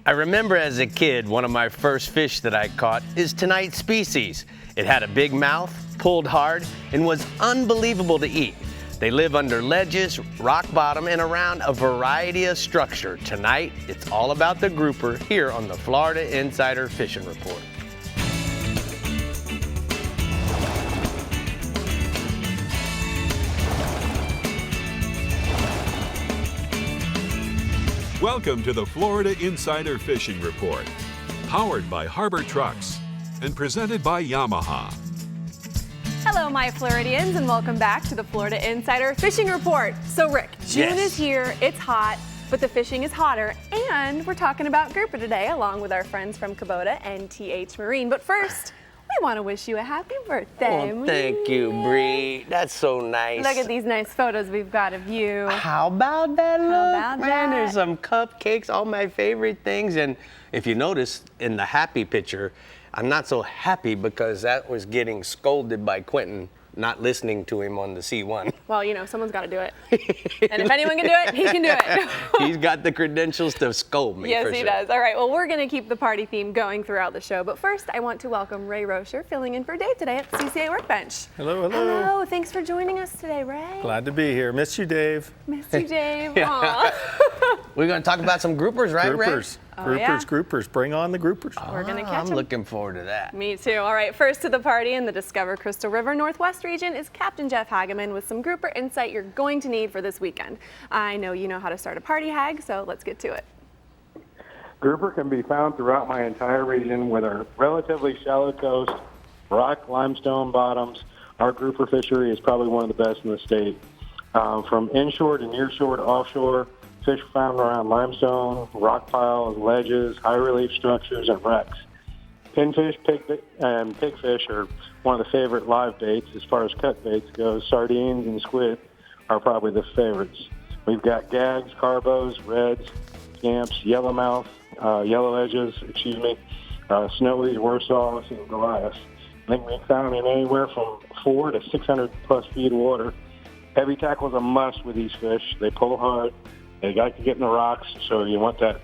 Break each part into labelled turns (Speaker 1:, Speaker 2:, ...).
Speaker 1: I remember as a kid, one of my first fish that I caught is tonight's species. It had a big mouth, pulled hard, and was unbelievable to eat. They live under ledges, rock bottom, and around a variety of structure. Tonight, it's all about the grouper here on the Florida Insider Fishing Report.
Speaker 2: Welcome to the Florida Insider Fishing Report, powered by Harbor Trucks and presented by Yamaha.
Speaker 3: Hello, my Floridians, and welcome back to the Florida Insider Fishing Report. So, Rick, June is here, it's hot, but the fishing is hotter, and we're talking about grouper today, along with our friends from Kubota and TH Marine. But first, we want to wish you a happy birthday.
Speaker 1: Oh, thank you, Brie. That's so nice.
Speaker 3: Look at these nice photos we've got of you.
Speaker 1: How about that? Look,
Speaker 3: about
Speaker 1: man,
Speaker 3: that?
Speaker 1: There's some cupcakes, all my favorite things. And if you notice in the happy picture, I'm not so happy because that was getting scolded by Quentin, not listening to him on the C1.
Speaker 3: Well, you know, someone's got to do it. And if anyone can do it, he can do it.
Speaker 1: He's got the credentials to scold me.
Speaker 3: Yes,
Speaker 1: for
Speaker 3: he
Speaker 1: sure.
Speaker 3: does. All right, well, we're going to keep the party theme going throughout the show. But first, I want to welcome Ray Rocher, filling in for Dave today at the CCA Workbench.
Speaker 4: Hello, hello.
Speaker 3: Hello, thanks for joining us today, Ray.
Speaker 4: Glad to be here. Miss you, Dave.
Speaker 3: Miss you, Dave. Aw.
Speaker 1: We're going to talk about some groupers, right,
Speaker 4: Groupers.
Speaker 3: Oh,
Speaker 4: Groupers,
Speaker 3: yeah.
Speaker 4: groupers. Bring on the groupers.
Speaker 3: We're going to catch
Speaker 1: I'm
Speaker 3: them.
Speaker 1: looking forward to that.
Speaker 3: Me too. All right, first to the party in the Discover Crystal River Northwest region is Captain Jeff Hageman with some grouper insight you're going to need for this weekend. I know you know how to start a party hag, so let's get to it.
Speaker 5: Grouper can be found throughout my entire region with our relatively shallow coast, rock limestone bottoms. Our grouper fishery is probably one of the best in the state. From inshore to nearshore to offshore, fish found around limestone, rock piles, ledges, high relief structures, and wrecks. Pinfish, and pigfish are one of the favorite live baits. As far as cut baits go, sardines and squid are probably the favorites. We've got gags, carbos, reds, scamps, yellowmouth, yellow edges, snowies, warsaws, and goliaths. I think we found in anywhere from 400 to 600 plus feet of water. Heavy tackle is a must with these fish. They pull hard. They like to get in the rocks, so you want that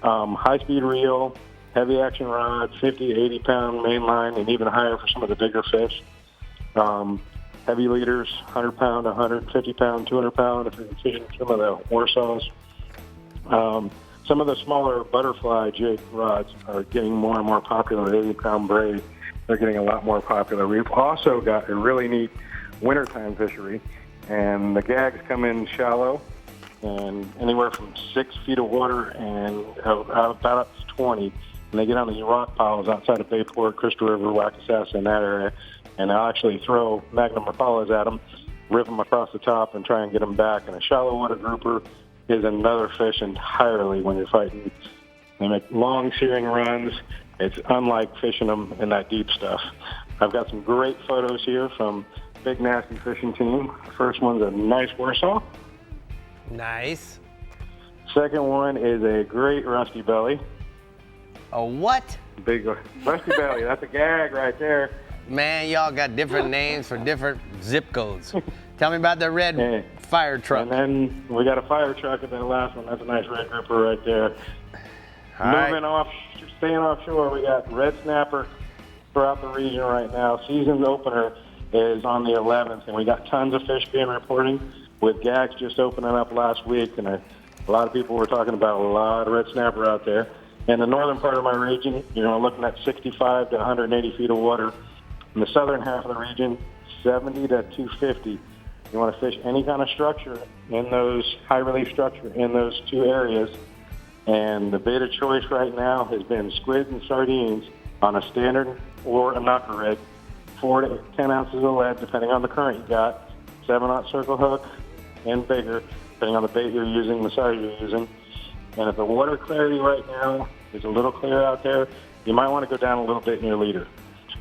Speaker 5: high-speed reel, heavy action rod, 50 to 80-pound main line, and even higher for some of the bigger fish. Heavy leaders, 100-pound, 150-pound, 200-pound, if you're fishing some of the warsaws. Some of the smaller butterfly jig rods are getting more and more popular. 80-pound braid, they're getting a lot more popular. We've also got a really neat wintertime fishery, and the gags come in shallow, and anywhere from 6 feet of water and about up to 20. And they get on these rock piles outside of Bayport, Crystal River, Wackasassa, in that area. And I'll actually throw Magnum Rapalas at them, rip them across the top, and try and get them back. And a shallow water grouper is another fish entirely when you're fighting. They make long shearing runs. It's unlike fishing them in that deep stuff. I've got some great photos here from Big Nasty Fishing Team. The first one's a nice warsaw.
Speaker 1: Nice.
Speaker 5: Second one is a great rusty belly.
Speaker 1: A what?
Speaker 5: Big rusty belly. That's a gag right there.
Speaker 1: Man, y'all got different names for different zip codes. Tell me about the red fire truck.
Speaker 5: And then we got a fire truck at that last one. That's a nice red grouper right there. Moving off, staying offshore, we got red snapper throughout the region right now. Season's opener is on the 11th, and we got tons of fish being reporting, with gags just opening up last week, and a lot of people were talking about a lot of red snapper out there. In the northern part of my region, looking at 65 to 180 feet of water. In the southern half of the region, 70 to 250. You want to fish any kind of structure in those high relief structure in those two areas. And the bait of choice right now has been squid and sardines on a standard or a knocker rig, 4 to 10 ounces of lead, depending on the current you got, 7/0 circle hook, and bigger, depending on the bait you're using, the size you're using. And if the water clarity right now is a little clear out there, you might want to go down a little bit in your leader.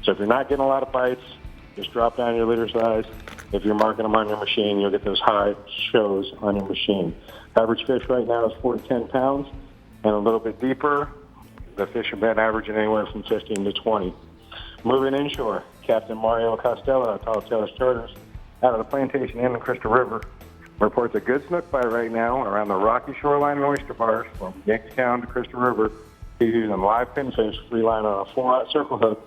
Speaker 5: So if you're not getting a lot of bites, just drop down your leader size. If you're marking them on your machine, you'll get those high shows on your machine. Average fish right now is 4 to 10 pounds, and a little bit deeper, the fish have been averaging anywhere from 15 to 20. Moving inshore, Captain Mario Costello, Tall Tailors Charters, out of the Plantation Inn in Crystal River. Reports a good snook bite right now around the rocky shoreline and oyster bars from Yanktown to Crystal River. He's using live pinfish free line on a 4-aught circle hook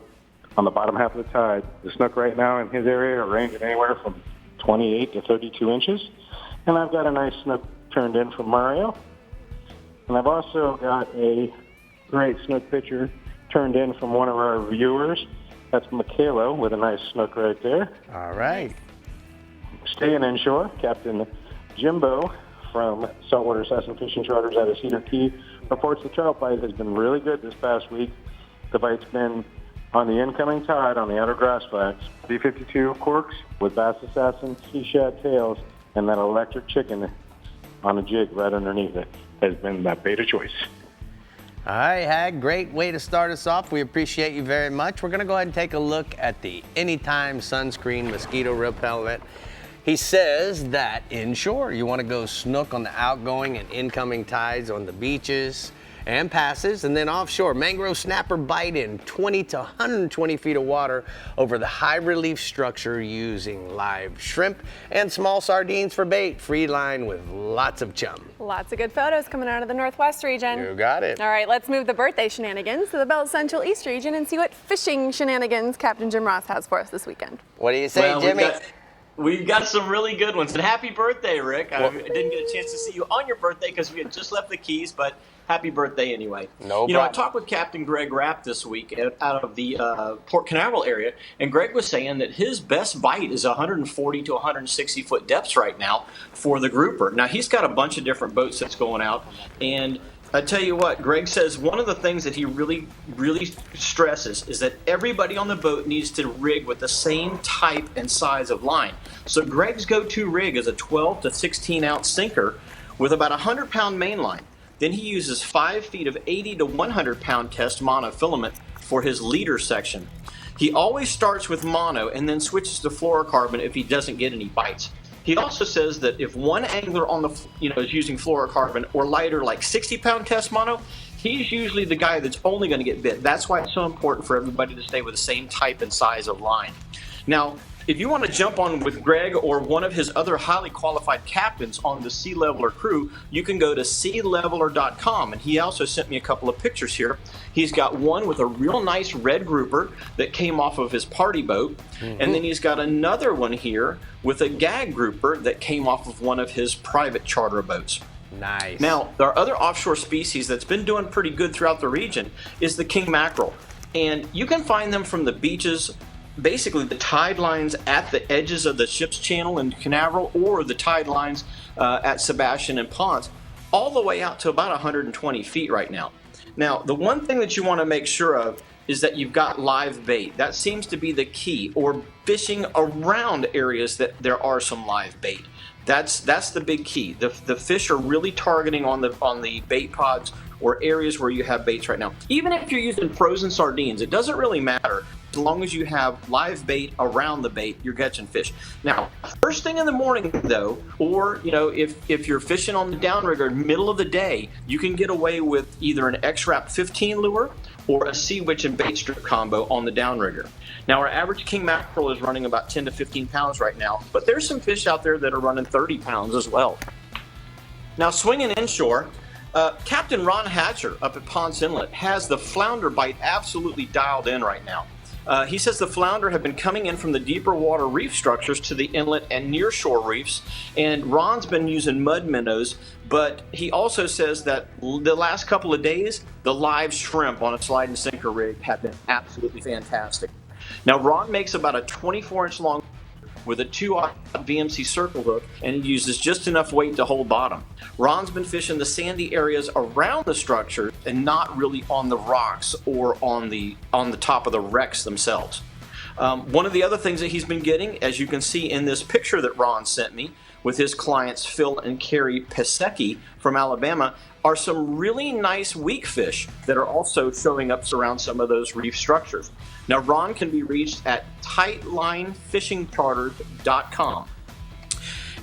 Speaker 5: on the bottom half of the tide. The snook right now in his area are ranging anywhere from 28 to 32 inches. And I've got a nice snook turned in from Mario. And I've also got a great snook picture turned in from one of our viewers. That's Michaela with a nice snook right there.
Speaker 1: All right.
Speaker 5: Staying inshore, Captain Jimbo from Saltwater Assassin Fishing Charters out of Cedar Key reports the trout bite has been really good this past week. The bite's been on the incoming tide on the outer grass flats. B52 corks with Bass Assassin, sea shad tails, and that electric chicken on a jig right underneath it has been that bait of choice.
Speaker 1: All right, Hag, great way to start us off. We appreciate you very much. We're going to go ahead and take a look at the Anytime Sunscreen Mosquito Repellent. He says that inshore, you want to go snook on the outgoing and incoming tides on the beaches and passes, and then offshore, mangrove snapper bite in 20 to 120 feet of water over the high relief structure using live shrimp and small sardines for bait, free line with lots of chum.
Speaker 3: Lots of good photos coming out of the Northwest region.
Speaker 1: You got it.
Speaker 3: All right, let's move the birthday shenanigans to the Belt Central East region and see what fishing shenanigans Captain Jim Ross has for us this weekend.
Speaker 1: What do you say,
Speaker 6: Well,
Speaker 1: Jimmy?
Speaker 6: We've got some really good ones. And happy birthday, Rick. I didn't get a chance to see you on your birthday because we had just left the Keys, but happy birthday anyway.
Speaker 1: No
Speaker 6: I
Speaker 1: problem.
Speaker 6: talked with Captain Greg Rapp this week out of the Port Canaveral area, and Greg was saying that his best bite is 140 to 160 foot depths right now for the grouper. Now, he's got a bunch of different boats that's going out, and I tell you what, Greg says one of the things that he really stresses is that everybody on the boat needs to rig with the same type and size of line. So Greg's go-to rig is a 12 to 16 ounce sinker with about a 100-pound main line. Then he uses 5 feet of 80 to 100-pound test monofilament for his leader section. He always starts with mono and then switches to fluorocarbon if he doesn't get any bites. He also says that if one angler on the is using fluorocarbon or lighter, like 60-pound test mono, he's usually the guy that's only going to get bit. That's why it's so important for everybody to stay with the same type and size of line. Now, if you want to jump on with Greg or one of his other highly qualified captains on the Sea Leveler crew, you can go to sealeveler.com. And he also sent me a couple of pictures here. He's got one with a real nice red grouper that came off of his party boat. Mm-hmm. And then he's got another one here with a gag grouper that came off of one of his private charter boats.
Speaker 1: Nice.
Speaker 6: Now, there are other offshore species that's been doing pretty good throughout the region is the king mackerel. And you can find them from the beaches, basically the tide lines at the edges of the ship's channel in Canaveral or the tide lines at Sebastian and Ponce, all the way out to about 120 feet right now. Now, the one thing that you want to make sure of is that you've got live bait. That seems to be the key, or fishing around areas that there are some live bait. That's the big key. The fish are really targeting on the bait pods or areas where you have baits right now. Even if you're using frozen sardines, it doesn't really matter. As long as you have live bait around the bait, you're catching fish. Now, first thing in the morning, though, or if you're fishing on the downrigger middle of the day, you can get away with either an X-Wrap 15 lure or a Sea Witch and bait strip combo on the downrigger. Now, our average king mackerel is running about 10 to 15 pounds right now, but there's some fish out there that are running 30 pounds as well. Now, swinging inshore, Captain Ron Hatcher up at Ponce Inlet has the flounder bite absolutely dialed in right now. He says the flounder have been coming in from the deeper water reef structures to the inlet and nearshore reefs, and Ron's been using mud minnows, but he also says that the last couple of days, the live shrimp on a slide and sinker rig have been absolutely fantastic. Now, Ron makes about a 24-inch long with a 2-aught VMC circle hook, and he uses just enough weight to hold bottom. Ron's been fishing the sandy areas around the structure and not really on the rocks or on the top of the wrecks themselves. One of the other things that he's been getting, as you can see in this picture that Ron sent me with his clients Phil and Carrie Pesecki from Alabama, are some really nice weak fish that are also showing up around some of those reef structures. Now, Ron can be reached at tightlinefishingcharters.com.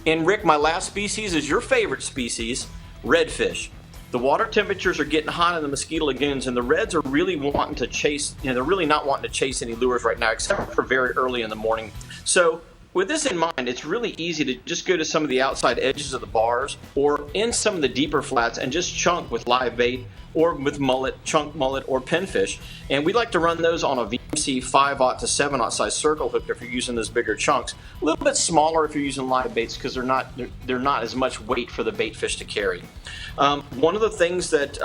Speaker 6: And Rick, my last species is your favorite species, redfish. The water temperatures are getting hot in the Mosquito Lagoons, and the reds are really wanting to chase, they're really not wanting to chase any lures right now, except for very early in the morning. So with this in mind, it's really easy to just go to some of the outside edges of the bars or in some of the deeper flats and just chunk with live bait or with mullet, chunk mullet, or pinfish. And we like to run those on a VMC 5/0 to 7/0 size circle hook if you're using those bigger chunks. A little bit smaller if you're using live baits because they're not as much weight for the bait fish to carry. One of the things that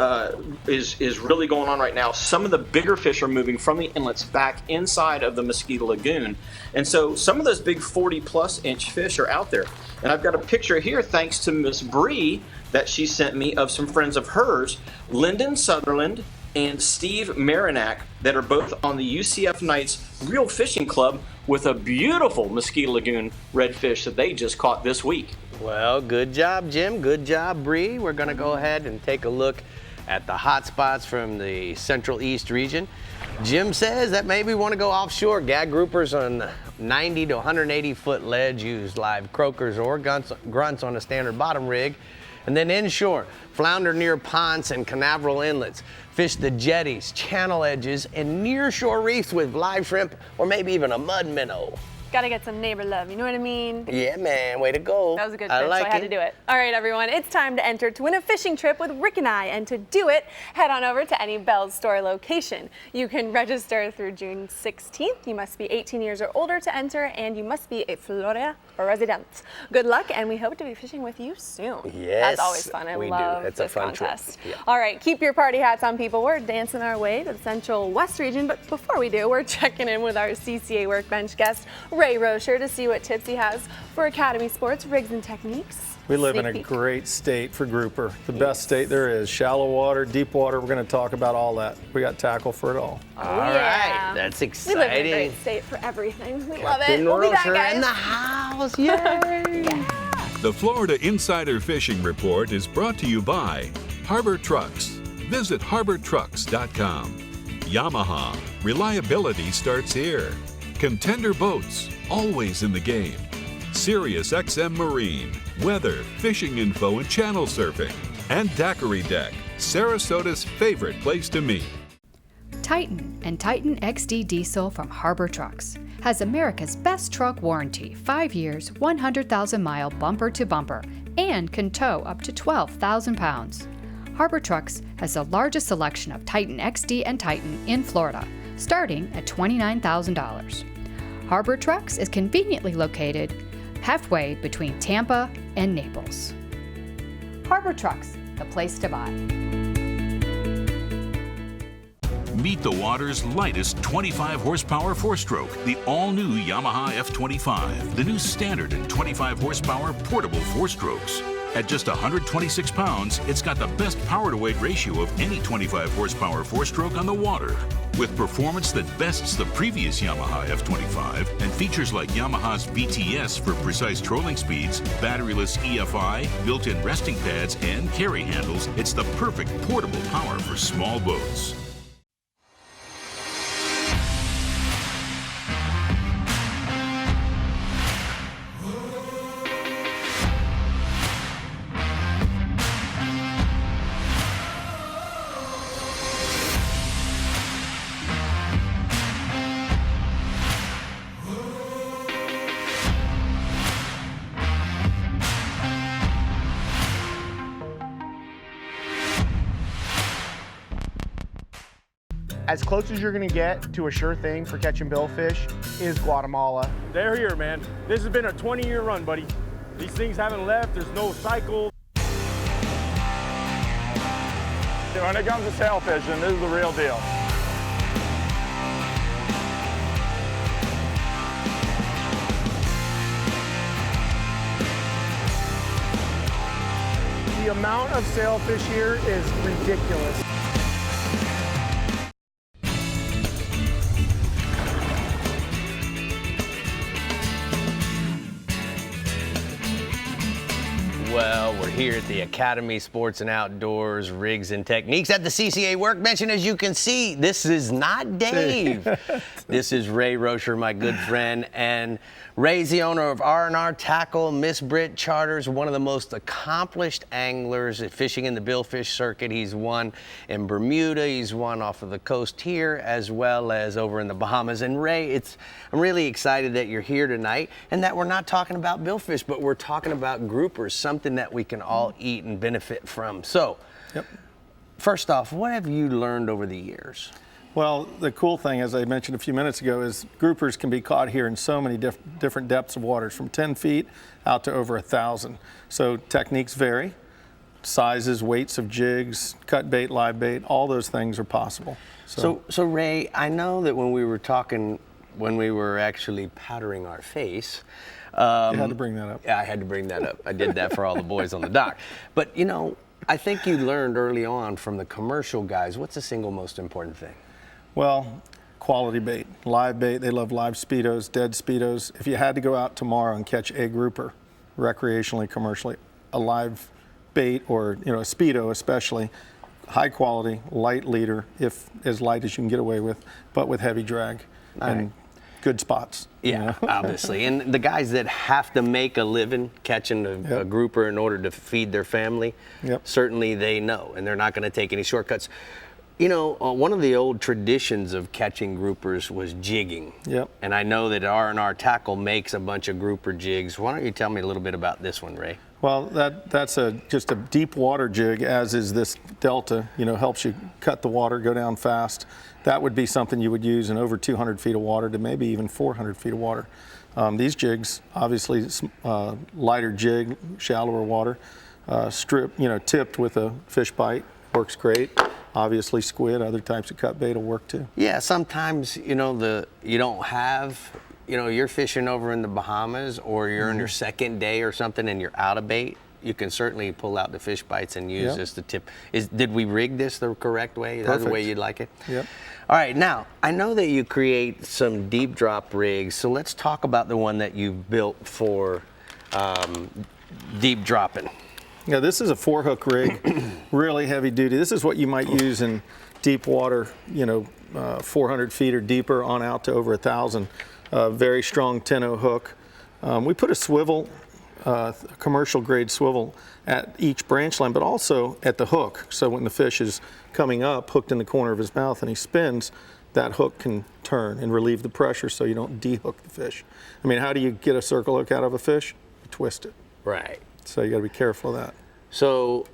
Speaker 6: is really going on right now, some of the bigger fish are moving from the inlets back inside of the Mosquito Lagoon. And so some of those big 40+ inch fish are out there. And I've got a picture here thanks to Miss Brie that she sent me of some friends of hers, Lyndon Sutherland and Steve Marinac, that are both on the UCF Knights Real Fishing Club with a beautiful Mosquito Lagoon redfish that they just caught this week.
Speaker 1: Well, good job, Jim. Good job, Bree. We're going to go ahead and take a look at the hot spots from the Central East region. Jim says that maybe we want to go offshore. Gag groupers on 90 to 180 foot ledge, use live croakers or grunts on a standard bottom rig. And then inshore, flounder near ponds and canaveral inlets. Fish the jetties, channel edges, and nearshore reefs with live shrimp or maybe even a mud minnow.
Speaker 3: Gotta get some neighbor love, you know what I mean?
Speaker 1: Yeah, man, way to go.
Speaker 3: That was a good fish, so I had to do it. All right, everyone, it's time to enter to win a fishing trip with Rick and I. And to do it, head on over to any Bell's store location. You can register through June 16th. You must be 18 years or older to enter, and you must be a Florida resident. Good luck, and we hope to be fishing with you soon.
Speaker 1: Yes,
Speaker 3: that's always fun. I
Speaker 1: we
Speaker 3: love
Speaker 1: do. It's
Speaker 3: this
Speaker 1: a fun
Speaker 3: contest.
Speaker 1: trip. Yeah.
Speaker 3: All right, keep your party hats on, people. We're dancing our way to the Central West region, but before we do, we're checking in with our CCA Workbench guest, Ray Rocher, to see what tips he has for Academy Sports rigs and techniques.
Speaker 4: We live in
Speaker 3: Sneak
Speaker 4: a
Speaker 3: peek.
Speaker 4: great state for grouper. The best state there is. Shallow water, deep water. We're going to talk about all that. We got tackle for it all.
Speaker 1: All right, that's exciting.
Speaker 3: We live in a great state for everything. We love it.
Speaker 1: Captain
Speaker 3: We'll be back,
Speaker 1: Rocher
Speaker 3: guys.
Speaker 1: in the house, yay!
Speaker 2: The Florida Insider Fishing Report is brought to you by Harbor Trucks. Visit harbortrucks.com. Yamaha. Reliability starts here. Contender Boats. Always in the game. Sirius XM Marine. Weather, fishing info, and channel surfing. And Daiquiri Deck. Sarasota's favorite place to meet.
Speaker 7: Titan and Titan XD Diesel from Harbor Trucks has America's best truck warranty, 5 years, 100,000-mile bumper-to-bumper, and can tow up to 12,000 pounds. Harbor Trucks has the largest selection of Titan XD and Titan in Florida, starting at $29,000. Harbor Trucks is conveniently located halfway between Tampa and Naples. Harbor Trucks, the place to buy.
Speaker 8: Meet the water's lightest 25 horsepower four-stroke, the all-new Yamaha F25, the new standard and 25 horsepower portable four-strokes. At just 126 pounds, it's got the best power-to-weight ratio of any 25 horsepower four-stroke on the water. With performance that bests the previous Yamaha F25 and features like Yamaha's VTS for precise trolling speeds, batteryless EFI, built-in resting pads, and carry handles, it's the perfect portable power for small boats.
Speaker 9: As close as you're gonna get to a sure thing for catching billfish is Guatemala.
Speaker 10: They're here, man. This has been a 20-year run, buddy. These things haven't left. There's no cycle. When it comes to sail fishing, this is the real deal.
Speaker 9: The amount of sailfish here is ridiculous.
Speaker 1: Well, we're here at the Academy Sports and Outdoors Rigs and Techniques at the CCA Workbench. As you can see, this is not Dave. This is Ray Rocher, my good friend. And Ray's the owner of R&R Tackle, Miss Brit Charters, one of the most accomplished anglers at fishing in the billfish circuit. He's won in Bermuda, he's won off of the coast here, as well as over in the Bahamas. And Ray, I'm really excited that you're here tonight and that we're not talking about billfish, but we're talking about groupers, something that we can all eat and benefit from. So, first off, what have you learned over the years?
Speaker 4: Well, the cool thing, as I mentioned a few minutes ago, is groupers can be caught here in so many different depths of waters, from 10 feet out to over 1,000. So techniques vary, sizes, weights of jigs, cut bait, live bait, all those things are possible.
Speaker 1: So Ray, I know that when we were talking, when we were actually powdering our face,
Speaker 4: you had to bring that up.
Speaker 1: Yeah, I had to bring that up. I did that for all the boys on the dock. But you know, I think you learned early on from the commercial guys, what's the single most important thing?
Speaker 4: Well, quality bait, live bait. They love live speedos, dead speedos. If you had to go out tomorrow and catch a grouper, recreationally, commercially, a live bait or a speedo especially, high quality, light leader, if as light as you can get away with, but with heavy drag and good spots.
Speaker 1: Yeah, obviously. And the guys that have to make a living catching a grouper in order to feed their family, certainly they know, and they're not going to take any shortcuts. You know, one of the old traditions of catching groupers was jigging. And I know that R&R Tackle makes a bunch of grouper jigs. Why don't you tell me a little bit about this one, Ray?
Speaker 4: Well, that's just a deep water jig, as is this Delta. Helps you cut the water, go down fast. That would be something you would use in over 200 feet of water to maybe even 400 feet of water. These jigs, obviously, lighter jig, shallower water, tipped with a fish bite, works great. Obviously, squid, other types of cut bait will work too.
Speaker 1: Yeah, sometimes you don't have. You're fishing over in the Bahamas, or you're on your second day or something, and you're out of bait. You can certainly pull out the fish bites and use this to tip. Did we rig this the correct way? Is that the way you'd like it?
Speaker 4: Yep.
Speaker 1: All right, now, I know that you create some deep drop rigs, so let's talk about the one that you've built for deep dropping.
Speaker 4: Yeah, this is a 4-hook rig, really heavy duty. This is what you might use in deep water, 400 feet or deeper on out to over 1,000. Very strong 10-0 hook. We put a swivel, commercial grade swivel at each branch line, but also at the hook. So when the fish is coming up, hooked in the corner of his mouth, and he spins, that hook can turn and relieve the pressure so you don't de-hook the fish. I mean, how do you get a circle hook out of a fish? You twist it.
Speaker 1: Right.
Speaker 4: So you got to be careful of that.
Speaker 1: So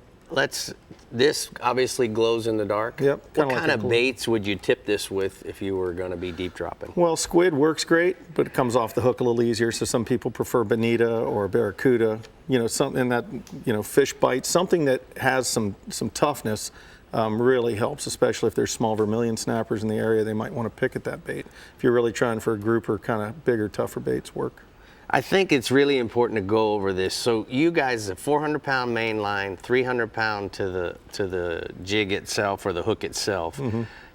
Speaker 1: this obviously glows in the dark.
Speaker 4: Yep.
Speaker 1: What kind of baits would you tip this with if you were going to be deep dropping?
Speaker 4: Well, squid works great, but it comes off the hook a little easier. So some people prefer bonita or barracuda. Something that fish bites, something that has some toughness. Really helps, especially if there's small vermilion snappers in the area. They might want to pick at that bait. If you're really trying for a grouper, kind of bigger, tougher baits work.
Speaker 1: I think it's really important to go over this. So you guys, a 400-pound main line, 300-pound to the jig itself or the hook itself.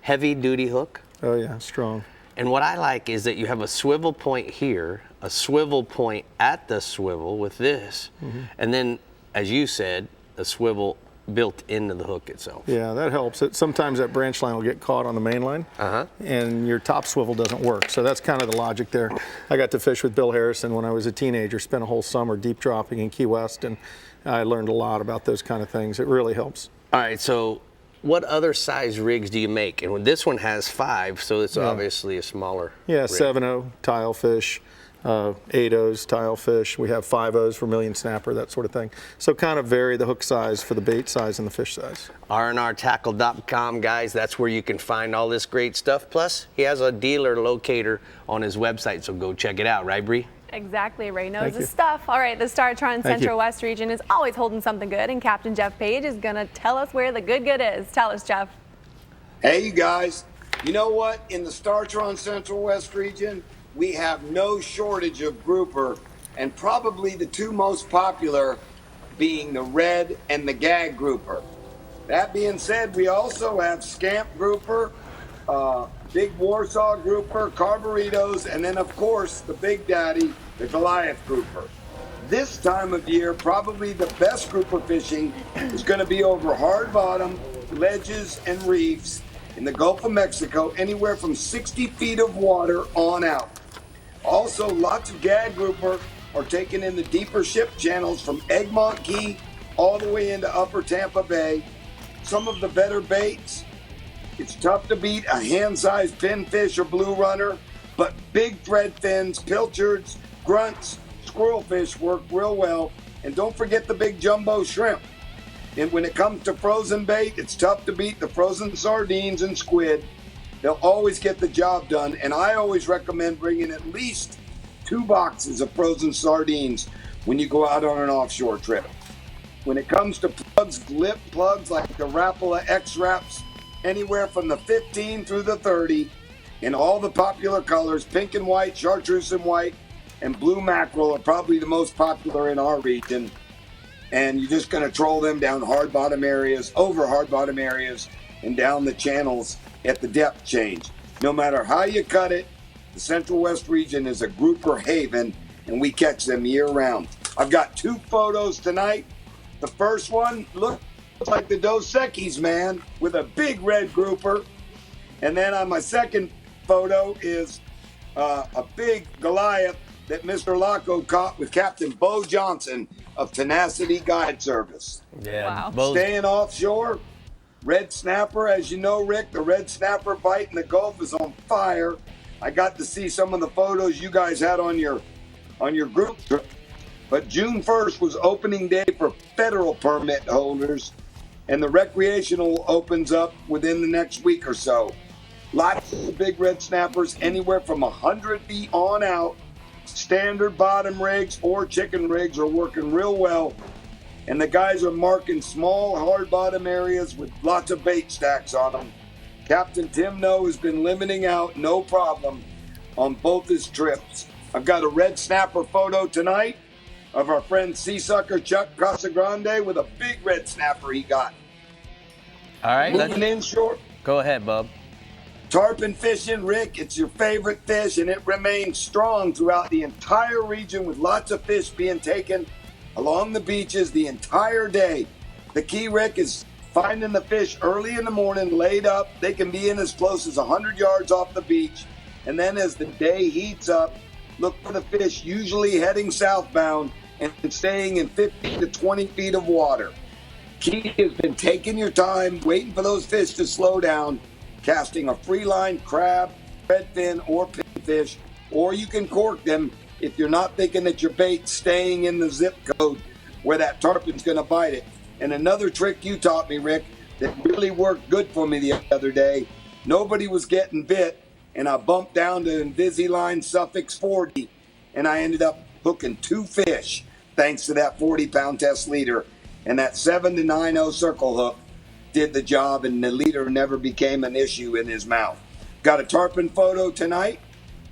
Speaker 1: Heavy duty hook.
Speaker 4: Oh yeah, strong.
Speaker 1: And what I like is that you have a swivel point here, a swivel point at the swivel with this, and then, as you said, a swivel built into the hook itself.
Speaker 4: Yeah, that helps. Sometimes that branch line will get caught on the main line, and your top swivel doesn't work. So that's kind of the logic there. I got to fish with Bill Harrison when I was a teenager, spent a whole summer deep dropping in Key West, and I learned a lot about those kind of things. It really helps.
Speaker 1: All right, so what other size rigs do you make? And this one has 5, so it's obviously a smaller rig.
Speaker 4: 7-0, tile fish, 8-0s, tile fish. We have 5-0s, vermilion snapper, that sort of thing. So kind of vary the hook size for the bait size and the fish size.
Speaker 1: rnrtackle.com, guys. That's where you can find all this great stuff. Plus, he has a dealer locator on his website, so go check it out. Right, Brie?
Speaker 3: Exactly. Ray knows his stuff. All right, the Startron Central West region is always holding something good, and Captain Jeff Page is going to tell us where the good is. Tell us, Jeff.
Speaker 11: Hey, you guys. You know what? In the Startron Central West region, we have no shortage of grouper, and probably the 2 most popular being the red and the gag grouper. That being said, we also have scamp grouper, big Warsaw grouper, carburetos, and then of course the big daddy, the Goliath grouper. this time of year, probably the best grouper fishing is going to be over hard bottom, ledges, and reefs in the Gulf of Mexico, anywhere from 60 feet of water on out. Also, lots of gag grouper are taken in the deeper ship channels from Egmont Key all the way into Upper Tampa Bay. Some of the better baits, it's tough to beat a hand-sized pinfish or blue runner, but big thread fins, pilchards, grunts, squirrelfish work real well. And don't forget the big jumbo shrimp. And when it comes to frozen bait, it's tough to beat the frozen sardines and squid. They'll always get the job done, and I always recommend bringing at least 2 boxes of frozen sardines when you go out on an offshore trip. When it comes to plugs, lip plugs like the Rapala X-Wraps, anywhere from the 15 through the 30, in all the popular colors, pink and white, chartreuse and white, and blue mackerel are probably the most popular in our region. And you're just going to troll them down hard bottom areas, over hard bottom areas, and down the channels at the depth change. No matter how you cut it, the Central West region is a grouper haven, and we catch them year round. I've got 2 photos tonight. The first one looks like the Dos Equis, man, with a big red grouper. And then on my second photo is a big Goliath that Mr. Laco caught with Captain Bo Johnson of Tenacity Guide Service.
Speaker 1: Yeah,
Speaker 3: Wow.
Speaker 11: Staying offshore, red snapper, as you know, Rick, the red snapper bite in the Gulf is on fire. I got to see some of the photos you guys had on your group trip. But June 1st was opening day for federal permit holders, and the recreational opens up within the next week or so. Lots of big red snappers, anywhere from 100 feet on out. Standard bottom rigs or chicken rigs are working real well, and the guys are marking small hard bottom areas with lots of bait stacks on them. Captain Tim No has been limiting out, no problem, on both his trips. I've got a red snapper photo tonight of our friend Sea Sucker Chuck Casagrande with a big red snapper he got.
Speaker 1: All right,
Speaker 11: Moving inshore.
Speaker 1: go ahead, bub.
Speaker 11: Tarpon fishing, Rick, it's your favorite fish, and it remains strong throughout the entire region with lots of fish being taken along the beaches the entire day. The key, Rick, is finding the fish early in the morning, laid up. They can be in as close as 100 yards off the beach. And then as the day heats up, look for the fish usually heading southbound and staying in 15 to 20 feet of water. Key has been taking your time, waiting for those fish to slow down, casting a free line crab, redfin, or pinfish, or you can cork them if you're not thinking that your bait's staying in the zip code where that tarpon's going to bite it. And another trick you taught me, Rick, that really worked good for me the other day. Nobody was getting bit, and I bumped down to Invisalign Suffix 40, and I ended up hooking 2 fish thanks to that 40-pound test leader. And that 7 to 9-0 circle hook did the job, and the leader never became an issue in his mouth. Got a tarpon photo tonight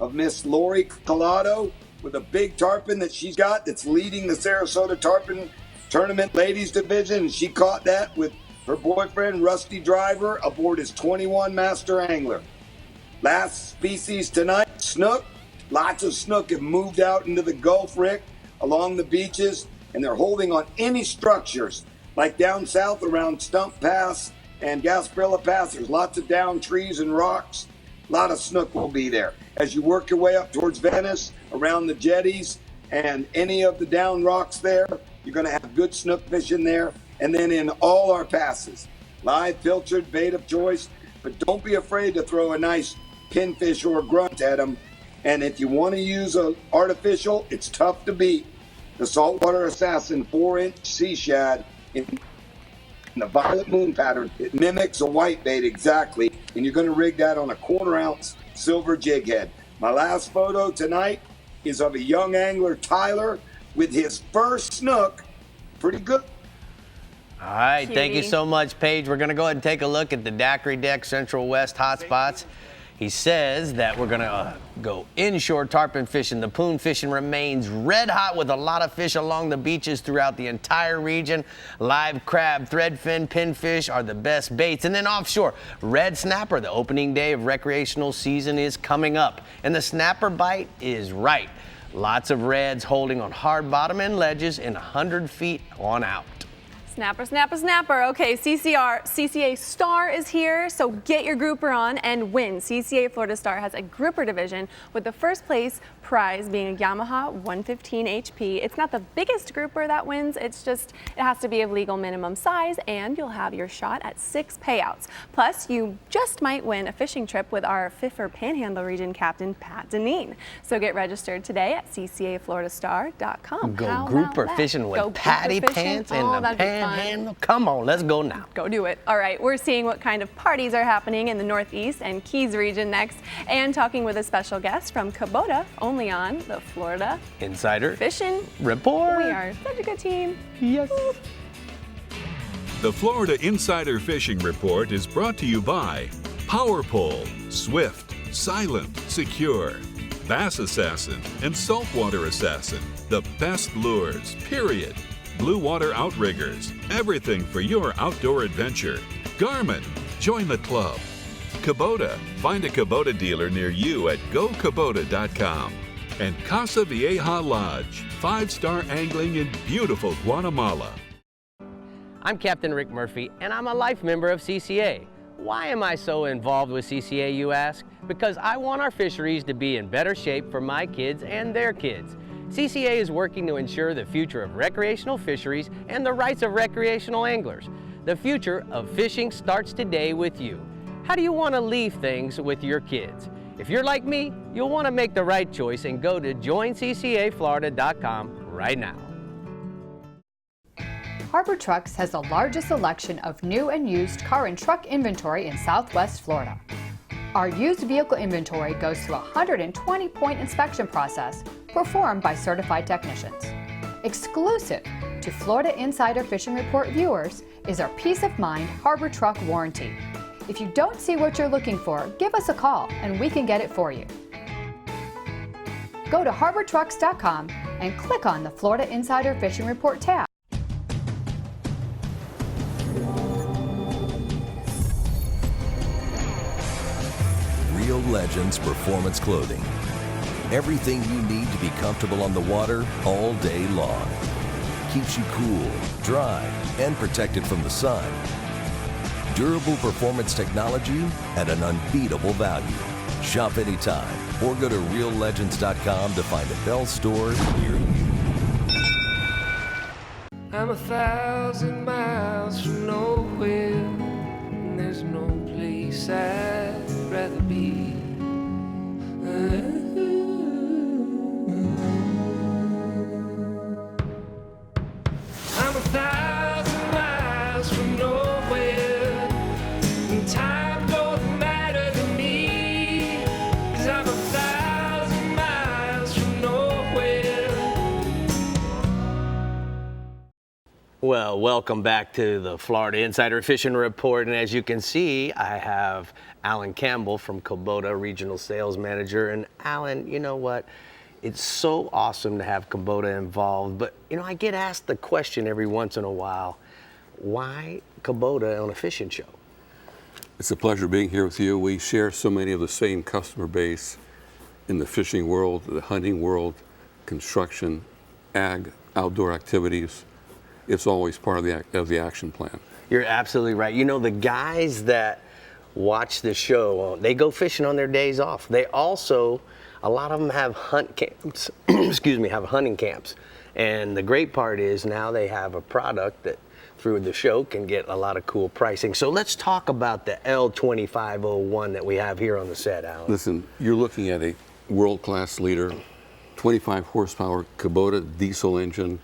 Speaker 11: of Miss Lori Collado with a big tarpon that she's got that's leading the Sarasota Tarpon Tournament Ladies Division, and she caught that with her boyfriend Rusty Driver aboard his 21 Master Angler. Last species tonight, snook. Lots of snook have moved out into the Gulf, Rick, along the beaches, and they're holding on any structures. Like down south around Stump Pass and Gasparilla Pass, there's lots of down trees and rocks. A lot of snook will be there. As you work your way up towards Venice, around the jetties and any of the down rocks there, you're going to have good snook fishing there. And then in all our passes, live, pilchard, bait of choice. But don't be afraid to throw a nice pinfish or grunt at them. And if you want to use an artificial, it's tough to beat. The Saltwater Assassin 4-inch sea shad in the violet moon pattern. It mimics a whitebait exactly, and you're going to rig that on a 1/4 ounce silver jig head. My last photo tonight is of a young angler, Tyler, with his first snook. Pretty good.
Speaker 1: All right, thank you
Speaker 3: Cutie.
Speaker 1: so much, Paige. We're going to go ahead and take a look at the Daiquiri Deck Central West hotspots. He says that we're going to go inshore tarpon fishing. The poon fishing remains red hot with a lot of fish along the beaches throughout the entire region. Live crab, threadfin, pinfish are the best baits. And then offshore, red snapper. The opening day of recreational season is coming up, and the snapper bite is right. Lots of reds holding on hard bottom and ledges in 100 feet on out.
Speaker 3: Snapper, snapper, snapper. Okay, CCA Star is here, so get your grouper on and win. CCA Florida Star has a grouper division with the first place prize being a Yamaha 115 HP. It's not the biggest grouper that wins, it's just, it has to be of legal minimum size, and you'll have your shot at 6 payouts. Plus, you just might win a fishing trip with our FIFR Panhandle Region Captain, Pat Deneen. So get registered today at ccafloridastar.com.
Speaker 1: Go grouper fishing with Patty Pants and the Panhandle. Come on, let's go now.
Speaker 3: Go do it. All right, we're seeing what kind of parties are happening in the Northeast and Keys region next, and talking with a special guest from Kubota, only on the Florida
Speaker 1: Insider
Speaker 3: Fishing
Speaker 1: Report.
Speaker 3: We are such a good team.
Speaker 1: Yes.
Speaker 2: The Florida Insider Fishing Report is brought to you by Power Pole, Swift, Silent, Secure, Bass Assassin, and Saltwater Assassin. The best lures, period. Blue Water Outriggers, everything for your outdoor adventure. Garmin, join the club. Kubota, find a Kubota dealer near you at gokubota.com. And Casa Vieja Lodge, 5-star angling in beautiful Guatemala.
Speaker 1: I'm Captain Rick Murphy, and I'm a life member of CCA. Why am I so involved with CCA, you ask? Because I want our fisheries to be in better shape for my kids and their kids. CCA is working to ensure the future of recreational fisheries and the rights of recreational anglers. The future of fishing starts today with you. How do you want to leave things with your kids? If you're like me, you'll want to make the right choice and go to joinccaflorida.com right now.
Speaker 7: Harbor Trucks has the largest selection of new and used car and truck inventory in Southwest Florida. Our used vehicle inventory goes through a 120-point inspection process performed by certified technicians. Exclusive to Florida Insider Fishing Report viewers is our Peace of Mind Harbor Truck Warranty. If you don't see what you're looking for, give us a call and we can get it for you. Go to harbortrucks.com and click on the Florida Insider Fishing Report tab.
Speaker 12: Real Legends Performance Clothing. Everything you need to be comfortable on the water all day long. Keeps you cool, dry, and protected from the sun. Durable performance technology at an unbeatable value. Shop anytime or go to reallegends.com to find a Bell store near you.
Speaker 13: I'm 1,000 miles from nowhere, and there's no place I'd rather be. I'm 1,000 miles from nowhere, and time don't matter to me, 'cause I'm 1,000 miles from nowhere.
Speaker 1: Well, welcome back to the Florida Insider Fishing Report, and as you can see, I have Alan Campbell from Kubota, Regional Sales Manager. And Alan, you know what? It's so awesome to have Kubota involved, but you know, I get asked the question every once in a while, why Kubota on a fishing show?
Speaker 14: It's a pleasure being here with you. We share so many of the same customer base in the fishing world, the hunting world, construction, ag, outdoor activities. It's always part of the action plan.
Speaker 1: You're absolutely right. You know, the guys that watch the show, they go fishing on their days off. They also, a lot of them have hunt camps, have hunting camps. And the great part is now they have a product that through the show can get a lot of cool pricing. So let's talk about the L2501 that we have here on the set, Alan.
Speaker 14: Listen, you're looking at a world-class leader, 25 horsepower Kubota diesel engine,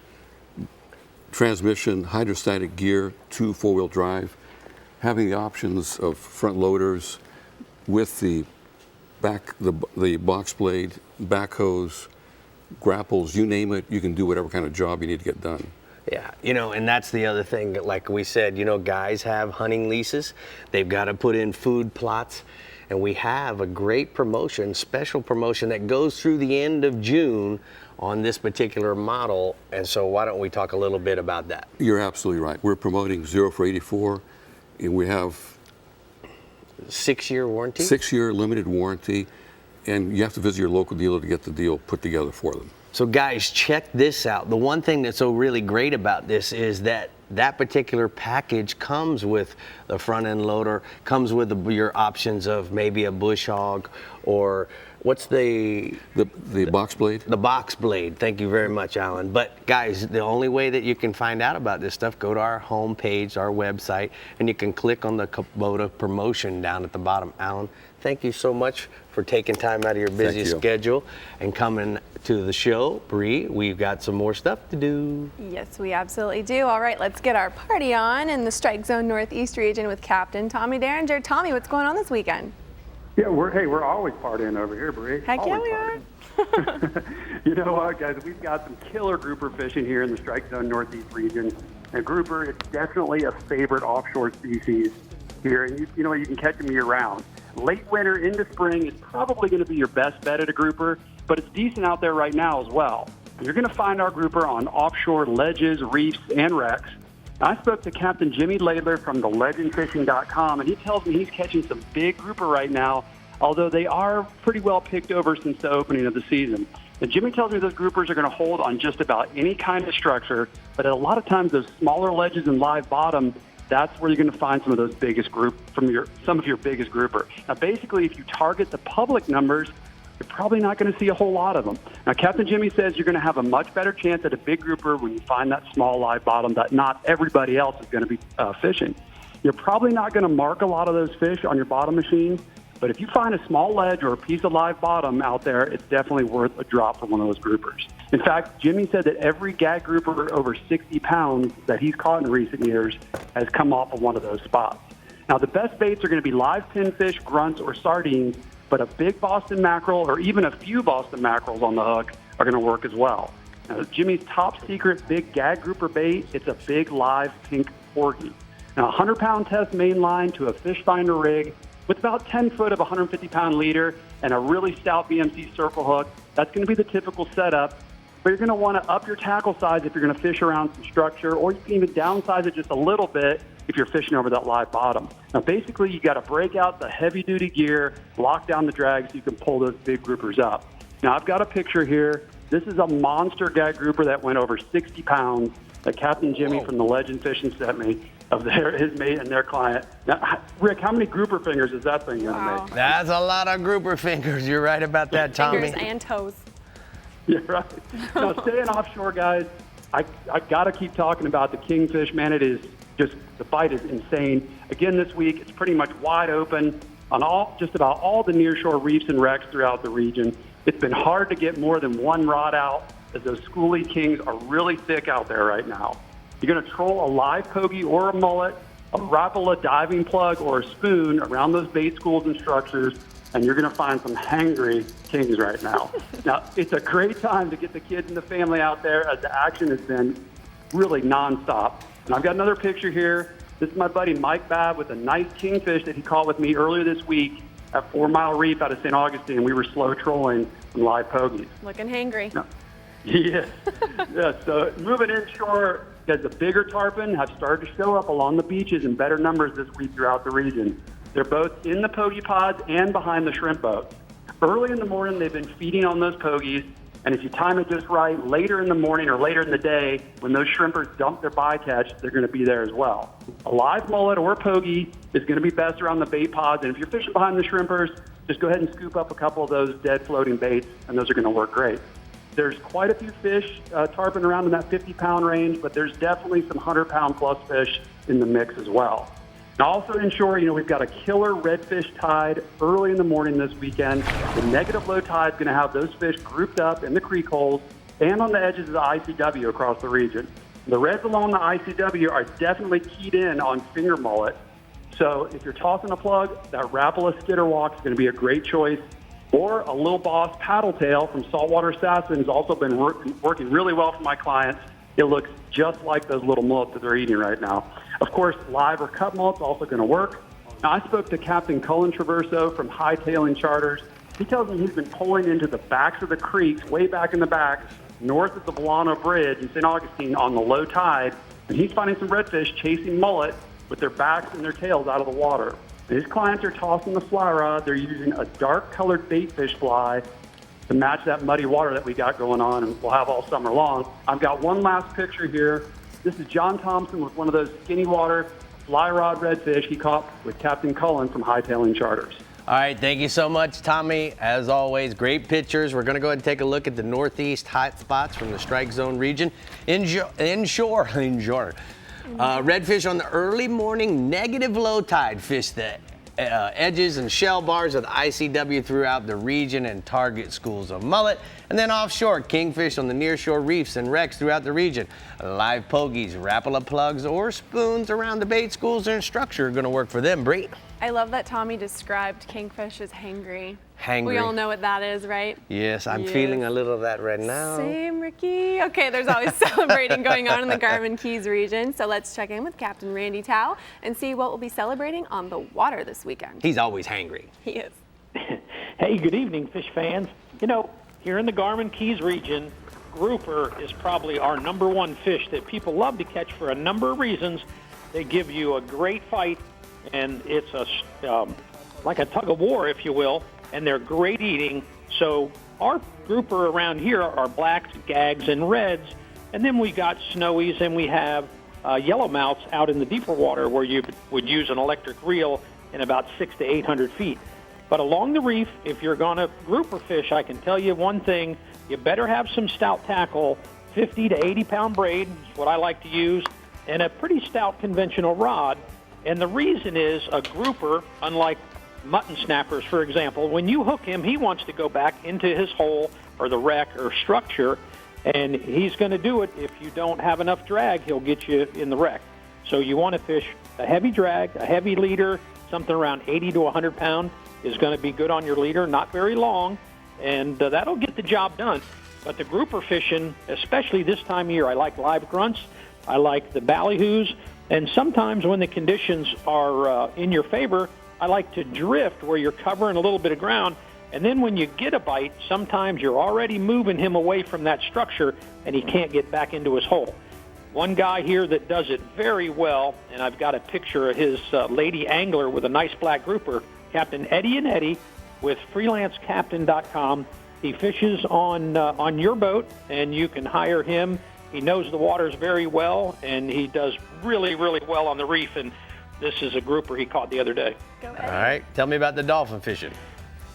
Speaker 14: transmission, hydrostatic gear, 2 4-wheel drive, having the options of front loaders with the box blade, backhoes, grapples, you name it, you can do whatever kind of job you need to get done.
Speaker 1: Yeah, you know, and that's the other thing, like we said, you know, guys have hunting leases, they've got to put in food plots, and we have a great promotion, special promotion that goes through the end of June on this particular model, and so why don't we talk a little bit about that?
Speaker 14: You're absolutely right. We're promoting 0 for 84, and we have
Speaker 1: 6-year warranty?
Speaker 14: 6-year limited warranty. and you have to visit your local dealer to get the deal put together for them.
Speaker 1: So guys, check this out. The one thing that's so really great about this is that particular package comes with the front end loader, comes with your options of maybe a bush hog or what's the
Speaker 14: box blade? The
Speaker 1: box blade. Thank you very much, Alan. But guys, the only way that you can find out about this stuff, go to our homepage, our website, and you can click on the Kubota promotion down at the bottom. Alan, thank you so much for taking time out of your busy schedule and coming to the show. Brie, we've got some more stuff to do.
Speaker 3: Yes, we absolutely do. All right, let's get our party on in the Strike Zone Northeast region with Captain Tommy Derringer. Tommy, what's going on this weekend?
Speaker 15: Yeah, we're always partying over here, Brie.
Speaker 3: Heck yeah,
Speaker 15: always
Speaker 3: we are.
Speaker 15: You know what, guys? We've got some killer grouper fishing here in the Strike Zone Northeast region. And grouper is definitely a favorite offshore species here, and you know you can catch them year-round. Late winter into spring is probably going to be your best bet at a grouper, but it's decent out there right now as well. You're going to find our grouper on offshore ledges, reefs, and wrecks. I spoke to Captain Jimmy Laidler from thelegendfishing.com, and he tells me he's catching some big grouper right now, although they are pretty well picked over since the opening of the season. And Jimmy tells me those groupers are going to hold on just about any kind of structure, but a lot of times those smaller ledges and live bottom, that's where you're going to find some of those biggest some of your biggest grouper. Now, basically, if you target the public numbers, you're probably not going to see a whole lot of them. Now, Captain Jimmy says you're going to have a much better chance at a big grouper when you find that small live bottom that not everybody else is going to be fishing. You're probably not going to mark a lot of those fish on your bottom machine, but if you find a small ledge or a piece of live bottom out there, it's definitely worth a drop for one of those groupers. In fact, Jimmy said that every gag grouper over 60 pounds that he's caught in recent years has come off of one of those spots. Now, the best baits are going to be live pinfish, grunts, or sardines, but a big Boston mackerel or even a few Boston mackerels on the hook are going to work as well. Now, Jimmy's top secret big gag grouper bait, it's a big live pink porgy. Now, a 100-pound test main line to a fish finder rig with about 10 foot of a 150-pound leader and a really stout BMC circle hook. That's going to be the typical setup, but you're going to want to up your tackle size if you're going to fish around some structure, or you can even downsize it just a little bit if you're fishing over that live bottom. Now, basically, you got to break out the heavy-duty gear, lock down the drag so you can pull those big groupers up. Now, I've got a picture here. This is a monster gag grouper that went over 60 pounds that Captain Jimmy from the Legend Fishing sent me of his mate and their client. Now, Rick, how many grouper fingers is that thing going to make?
Speaker 1: That's a lot of grouper fingers. You're right about that, Tommy.
Speaker 3: Fingers and toes.
Speaker 15: Yeah, right. Now, staying offshore, guys, I got to keep talking about the kingfish, man. It is just, the bite is insane. Again, this week, it's pretty much wide open on just about all the nearshore reefs and wrecks throughout the region. It's been hard to get more than one rod out, as those schoolie kings are really thick out there right now. You're going to troll a live pogie or a mullet, a Rapala diving plug, or a spoon around those bait schools and structures, and you're going to find some hangry kings right now. Now, it's a great time to get the kids and the family out there, as the action has been really nonstop. And I've got another picture here. This is my buddy Mike Babb with a nice kingfish that he caught with me earlier this week at 4 Mile Reef out of St. Augustine. We were slow trolling some live pogies.
Speaker 3: Looking hangry.
Speaker 15: No. Yeah. Yeah. So moving inshore, because the bigger tarpon have started to show up along the beaches in better numbers this week throughout the region. They're both in the pogie pods and behind the shrimp boats. Early in the morning, they've been feeding on those pogies, and if you time it just right, later in the morning or later in the day, when those shrimpers dump their bycatch, they're going to be there as well. A live mullet or pogie is going to be best around the bait pods, and if you're fishing behind the shrimpers, just go ahead and scoop up a couple of those dead floating baits, and those are going to work great. There's quite a few fish tarpon around in that 50-pound range, but there's definitely some 100-pound plus fish in the mix as well. Now, also inshore, we've got a killer redfish tide early in the morning this weekend. The negative low tide is going to have those fish grouped up in the creek holes and on the edges of the ICW across the region. The reds along the ICW are definitely keyed in on finger mullet. So if you're tossing a plug, that Rapala skitterwalk is going to be a great choice. Or a Little Boss paddle tail from Saltwater Assassin has also been working really well for my clients. It looks just like those little mullets that they're eating right now. Of course, live or cut mullet's also going to work. Now, I spoke to Captain Cullen Traverso from Hightailing Charters. He tells me he's been pulling into the backs of the creeks, way back in the back, north of the Volano Bridge in St. Augustine on the low tide, and he's finding some redfish chasing mullet with their backs and their tails out of the water. These clients are tossing the fly rod. They're using a dark-colored bait fish fly to match that muddy water that we got going on and we'll have all summer long. I've got one last picture here. This is John Thompson with one of those skinny water fly rod redfish he caught with Captain Cullen from Hightailing Charters.
Speaker 1: All right, thank you so much, Tommy. As always, great pictures. We're going to go ahead and take a look at the northeast hot spots from the strike zone region. Inshore. Redfish on the early morning negative low tide fish the edges and shell bars of the ICW throughout the region and target schools of mullet. And then offshore, kingfish on the nearshore reefs and wrecks throughout the region. Live pogies, Rapala plugs, or spoons around the bait schools and structure are going to work for them, Brie.
Speaker 3: I love that Tommy described kingfish as hangry.
Speaker 1: Hangry.
Speaker 3: We all know what that is, right?
Speaker 1: Yes, I'm feeling a little of that right now.
Speaker 3: Same, Ricky. Okay, there's always celebrating going on in the Garmin Keys region, so let's check in with Captain Randy Tao and see what we'll be celebrating on the water this weekend.
Speaker 1: He's always hangry.
Speaker 3: He is.
Speaker 16: Hey, good evening, fish fans. You know, here in the Garmin Keys region, grouper is probably our #1 fish that people love to catch for a number of reasons. They give you a great fight, and it's like a tug of war, if you will, and they're great eating. So our grouper around here are blacks, gags, and reds, and then we got snowies, and we have yellowmouths out in the deeper water where you would use an electric reel in about 600 to 800 feet. But along the reef, if you're going to grouper fish, I can tell you one thing, you better have some stout tackle, 50 to 80 pound braid is what I like to use, and a pretty stout conventional rod. And the reason is a grouper, unlike mutton snappers, for example, when you hook him, he wants to go back into his hole or the wreck or structure, and he's going to do it. If you don't have enough drag, he'll get you in the wreck. So you want to fish a heavy drag, a heavy leader, something around 80 to 100 pound is going to be good on your leader, not very long, and that'll get the job done. But the grouper fishing, especially this time of year, I like live grunts, I like the ballyhoos, and sometimes when the conditions are in your favor, I like to drift where you're covering a little bit of ground, and then when you get a bite, sometimes you're already moving him away from that structure and he can't get back into his hole. One guy here that does it very well, and I've got a picture of his lady angler with a nice black grouper, Captain Eddie and Eddie with freelancecaptain.com. He fishes on your boat, and you can hire him. He knows the waters very well, and he does really, really well on the reef, and this is a grouper he caught the other day.
Speaker 1: All right, tell me about the dolphin fishing.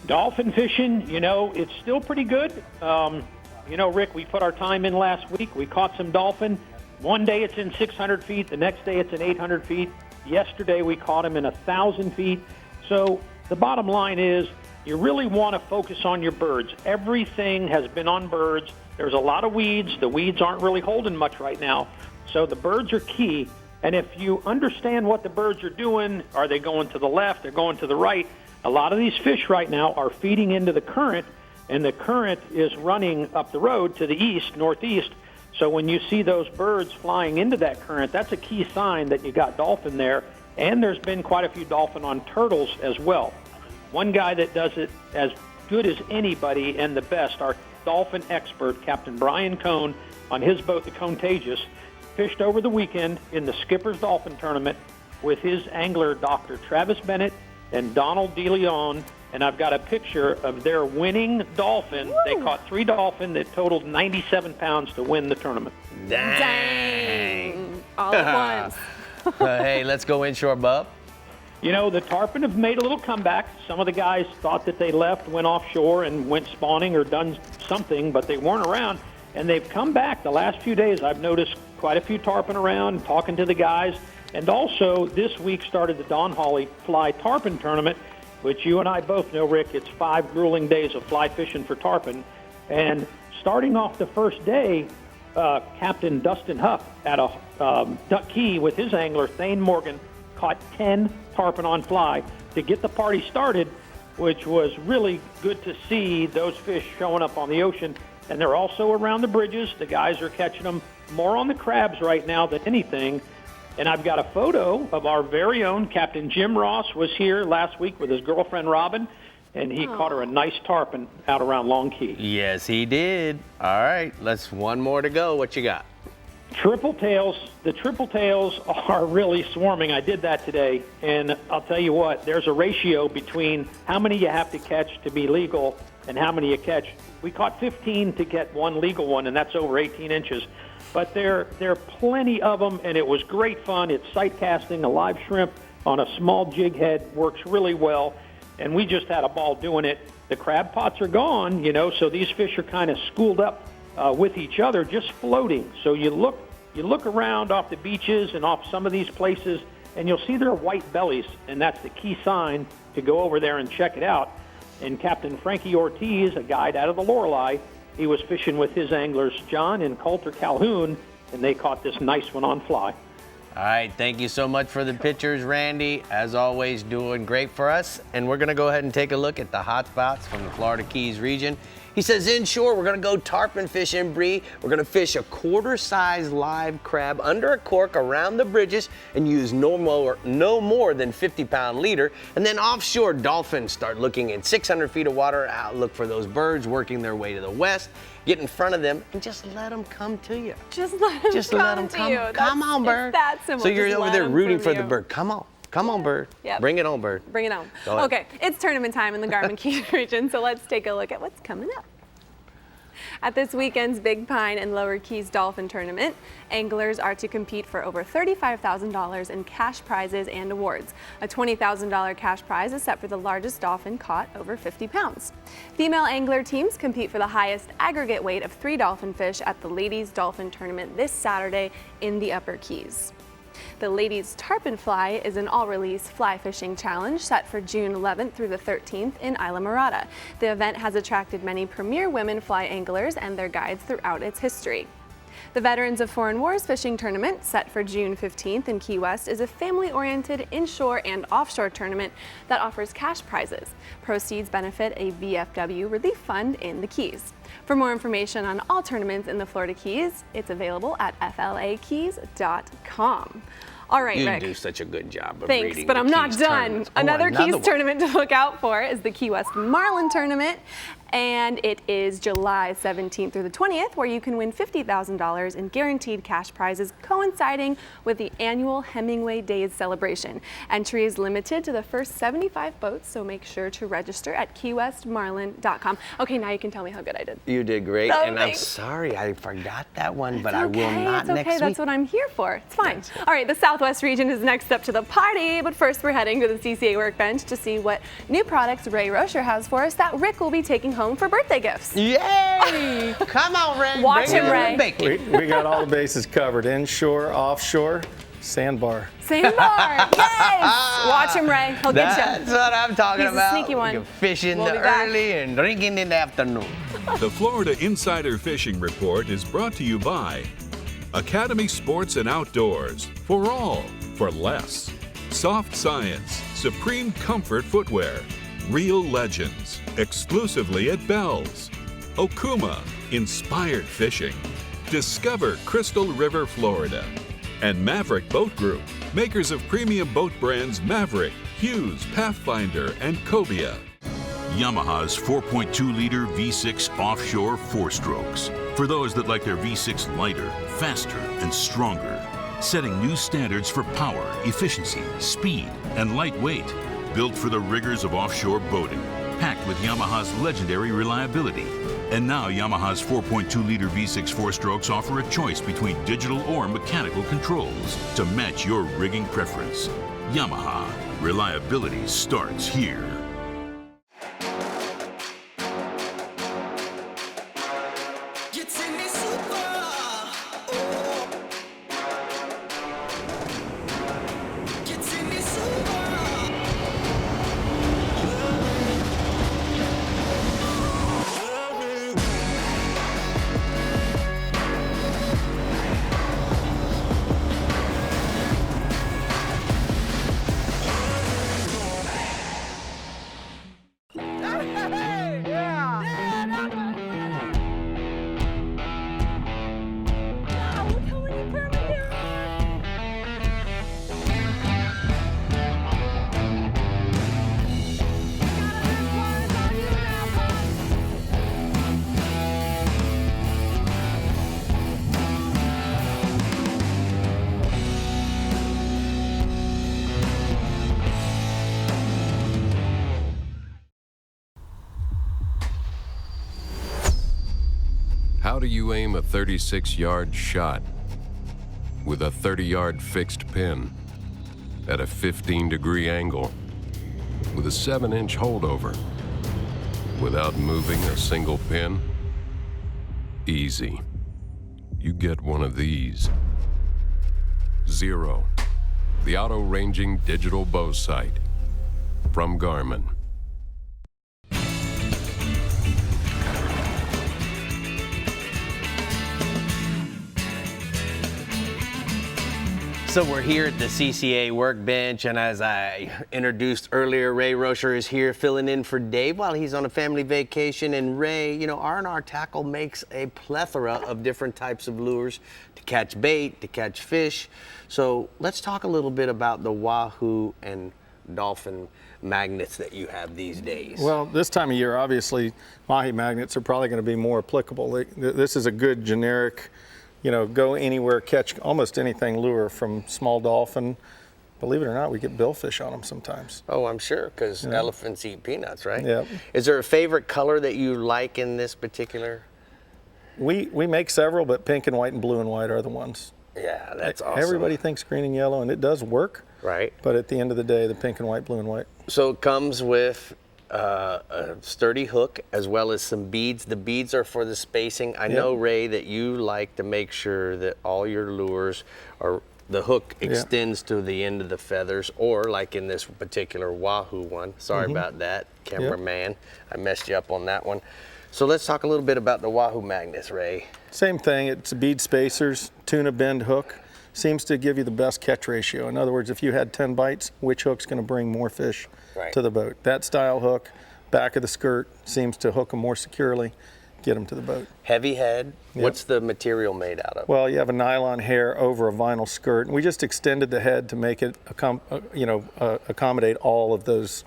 Speaker 16: Dolphin fishing, you know, it's still pretty good. You know, Rick, we put our time in last week. We caught some dolphin. One day it's in 600 feet. The next day it's in 800 feet. Yesterday we caught him in 1,000 feet. So the bottom line is you really want to focus on your birds. Everything has been on birds. There's a lot of weeds. The weeds aren't really holding much right now. So the birds are key. And if you understand what the birds are doing, are they going to the left? They're going to the right. A lot of these fish right now are feeding into the current, and the current is running up the road to the east, northeast. So when you see those birds flying into that current, that's a key sign that you got dolphin there. And there's been quite a few dolphin on turtles as well. One guy that does it as good as anybody and the best, our dolphin expert, Captain Brian Cohn, on his boat, the Contagious, fished over the weekend in the Skipper's Dolphin Tournament with his angler, Dr. Travis Bennett and Donald DeLeon, and I've got a picture of their winning dolphin. Woo! They caught 3 dolphin that totaled 97 pounds to win the tournament.
Speaker 3: Dang. All at once.
Speaker 1: Hey, let's go inshore, bub.
Speaker 16: You know, the tarpon have made a little comeback. Some of the guys thought that they left, went offshore, and went spawning or done something, but they weren't around, and they've come back. The last few days, I've noticed quite a few tarpon around, talking to the guys, and also this week started the Don Hawley Fly Tarpon Tournament, which you and I both know, Rick, it's 5 grueling days of fly fishing for tarpon. And starting off the first day, Captain Dustin Huff at a Duck Key with his angler, Thane Morgan, caught 10 tarpon on fly to get the party started, which was really good to see those fish showing up on the ocean. And they're also around the bridges. The guys are catching them more on the crabs right now than anything. And I've got a photo of our very own Captain Jim Ross was here last week with his girlfriend Robin, and he caught her a nice tarpon out around Long Key.
Speaker 1: Yes, he did. All right, let's one more to go. What you got?
Speaker 16: Triple tails. The triple tails are really swarming. I did that today, and I'll tell you what, there's a ratio between how many you have to catch to be legal and how many you catch. We caught 15 to get one legal one, and that's over 18 inches. But there are plenty of them, and it was great fun. It's sight casting. A live shrimp on a small jig head works really well, and we just had a ball doing it. The crab pots are gone, so these fish are kind of schooled up with each other, just floating. So you look around off the beaches and off some of these places, and you'll see their white bellies, and that's the key sign to go over there and check it out. And Captain Frankie Ortiz, a guide out of the Lorelei, he was fishing with his anglers, John and Coulter Calhoun, and they caught this nice one on fly.
Speaker 1: All right, thank you so much for the pictures, Randy. As always, doing great for us. And we're gonna go ahead and take a look at the hot spots from the Florida Keys region. He says inshore, we're gonna go tarpon fishing, Brie. We're gonna fish a quarter-size live crab under a cork around the bridges and use no more than 50-pound leader. And then offshore, dolphins start looking in 600 feet of water out, look for those birds working their way to the west. Get in front of them and just let them come to you.
Speaker 3: Just let them come to you.
Speaker 1: Come on, bird.
Speaker 3: It's that simple.
Speaker 1: So you're
Speaker 3: Just
Speaker 1: over
Speaker 3: let
Speaker 1: there
Speaker 3: 'em
Speaker 1: rooting
Speaker 3: from
Speaker 1: for
Speaker 3: you.
Speaker 1: the bird. Come on. Come on, bird.
Speaker 3: Yep.
Speaker 1: Bring it on, bird.
Speaker 3: Bring it on.
Speaker 1: Go ahead.
Speaker 3: Okay, it's tournament time in the Garmin Keys region, so let's take a look at what's coming up. At this weekend's Big Pine and Lower Keys Dolphin Tournament, anglers are to compete for over $35,000 in cash prizes and awards. A $20,000 cash prize is set for the largest dolphin caught over 50 pounds. Female angler teams compete for the highest aggregate weight of 3 dolphin fish at the Ladies Dolphin Tournament this Saturday in the Upper Keys. The Ladies Tarpon Fly is an all-release fly fishing challenge set for June 11th through the 13th in Isla Mirada. The event has attracted many premier women fly anglers and their guides throughout its history. The Veterans of Foreign Wars Fishing Tournament, set for June 15th in Key West, is a family-oriented inshore and offshore tournament that offers cash prizes. Proceeds benefit a VFW relief fund in the Keys. For more information on all tournaments in the Florida Keys, it's available at flakeys.com. All right,
Speaker 1: You
Speaker 3: Rick.
Speaker 1: do such a good job of
Speaker 3: Thanks,
Speaker 1: reading
Speaker 3: but
Speaker 1: the
Speaker 3: I'm not
Speaker 1: Keys
Speaker 3: done.
Speaker 1: tournaments. Oh,
Speaker 3: Another Keys
Speaker 1: one.
Speaker 3: tournament to look out for is the Key West Marlin Tournament, and it is July 17th through the 20th, where you can win $50,000 in guaranteed cash prizes coinciding with the annual Hemingway Days celebration. Entry is limited to the first 75 boats, so make sure to register at keywestmarlin.com. Okay, now you can tell me how good I did.
Speaker 1: You did great,
Speaker 3: Oh,
Speaker 1: and I'm
Speaker 3: thanks.
Speaker 1: sorry I forgot that one, but
Speaker 3: It's
Speaker 1: I will
Speaker 3: okay,
Speaker 1: not
Speaker 3: it's
Speaker 1: next
Speaker 3: okay.
Speaker 1: week.
Speaker 3: That's what I'm here for. It's fine. All right, the Southwest region is next up to the party, but first we're heading to the CCA workbench to see what new products Ray Rocher has for us that Rick will be taking home for birthday gifts.
Speaker 1: Yay! Come on, Ray.
Speaker 3: Watch
Speaker 1: Bring
Speaker 3: him,
Speaker 1: it
Speaker 3: Ray.
Speaker 1: on, bacon.
Speaker 4: We got all the bases covered, inshore, offshore, sandbar.
Speaker 3: Sandbar, yes! Watch him, Ray. He'll get you.
Speaker 1: That's what I'm talking
Speaker 3: He's
Speaker 1: about.
Speaker 3: a sneaky one.
Speaker 1: We can fish in
Speaker 3: We'll
Speaker 1: the
Speaker 3: be back.
Speaker 1: early and drinking in the afternoon.
Speaker 2: The Florida Insider Fishing Report is brought to you by Academy Sports and Outdoors. For all, for less. Soft Science, Supreme Comfort Footwear. Real Legends, exclusively at Bell's. Okuma, inspired fishing. Discover Crystal River, Florida. And Maverick Boat Group, makers of premium boat brands Maverick, Hughes, Pathfinder, and Cobia.
Speaker 8: Yamaha's 4.2-liter V6 offshore 4-strokes. For those that like their V6 lighter, faster, and stronger. Setting new standards for power, efficiency, speed, and lightweight. Built for the rigors of offshore boating. Packed with Yamaha's legendary reliability. And now Yamaha's 4.2-liter V6 4-strokes offer a choice between digital or mechanical controls to match your rigging preference. Yamaha. Reliability starts here.
Speaker 17: How do you aim a 36-yard shot with a 30-yard fixed pin at a 15-degree angle with a 7-inch holdover without moving a single pin? Easy. You get one of these. Zero, the auto-ranging digital bow sight from Garmin.
Speaker 1: So we're here at the CCA workbench, and as I introduced earlier, Ray Rocher is here filling in for Dave while he's on a family vacation. And Ray, you know, R&R Tackle makes a plethora of different types of lures to catch bait, to catch fish. So let's talk a little bit about the wahoo and dolphin magnets that you have these days.
Speaker 4: Well, this time of year, obviously, mahi magnets are probably going to be more applicable. This is a good generic, you know, go anywhere, catch almost anything lure from small dolphin. Believe it or not, we get billfish on them sometimes.
Speaker 1: Oh, I'm sure, because elephants eat peanuts, right?
Speaker 4: Yeah.
Speaker 1: Is there a favorite color that you like in this particular?
Speaker 4: We make several, but pink and white and blue and white are the ones.
Speaker 1: Yeah, that's awesome.
Speaker 4: Everybody thinks green and yellow, and it does work.
Speaker 1: Right.
Speaker 4: But at the end of the day, the pink and white, blue and white.
Speaker 1: So it comes with a sturdy hook as well as some beads. The beads are for the spacing. I know, Ray, that you like to make sure that all your lures are, the hook extends to the end of the feathers, or like in this particular wahoo one. Sorry about that, cameraman. I messed you up on that one. So let's talk a little bit about the wahoo magnets, Ray.
Speaker 4: Same thing, it's bead spacers, tuna bend hook. Seems to give you the best catch ratio. In other words, if you had 10 bites, which hook's going to bring more fish to the boat? That style hook, back of the skirt, seems to hook them more securely, get them to the boat.
Speaker 1: Heavy head.
Speaker 4: Yep.
Speaker 1: What's the material made out of?
Speaker 4: Well, you have a nylon hair over a vinyl skirt, and we just extended the head to make it accommodate all of those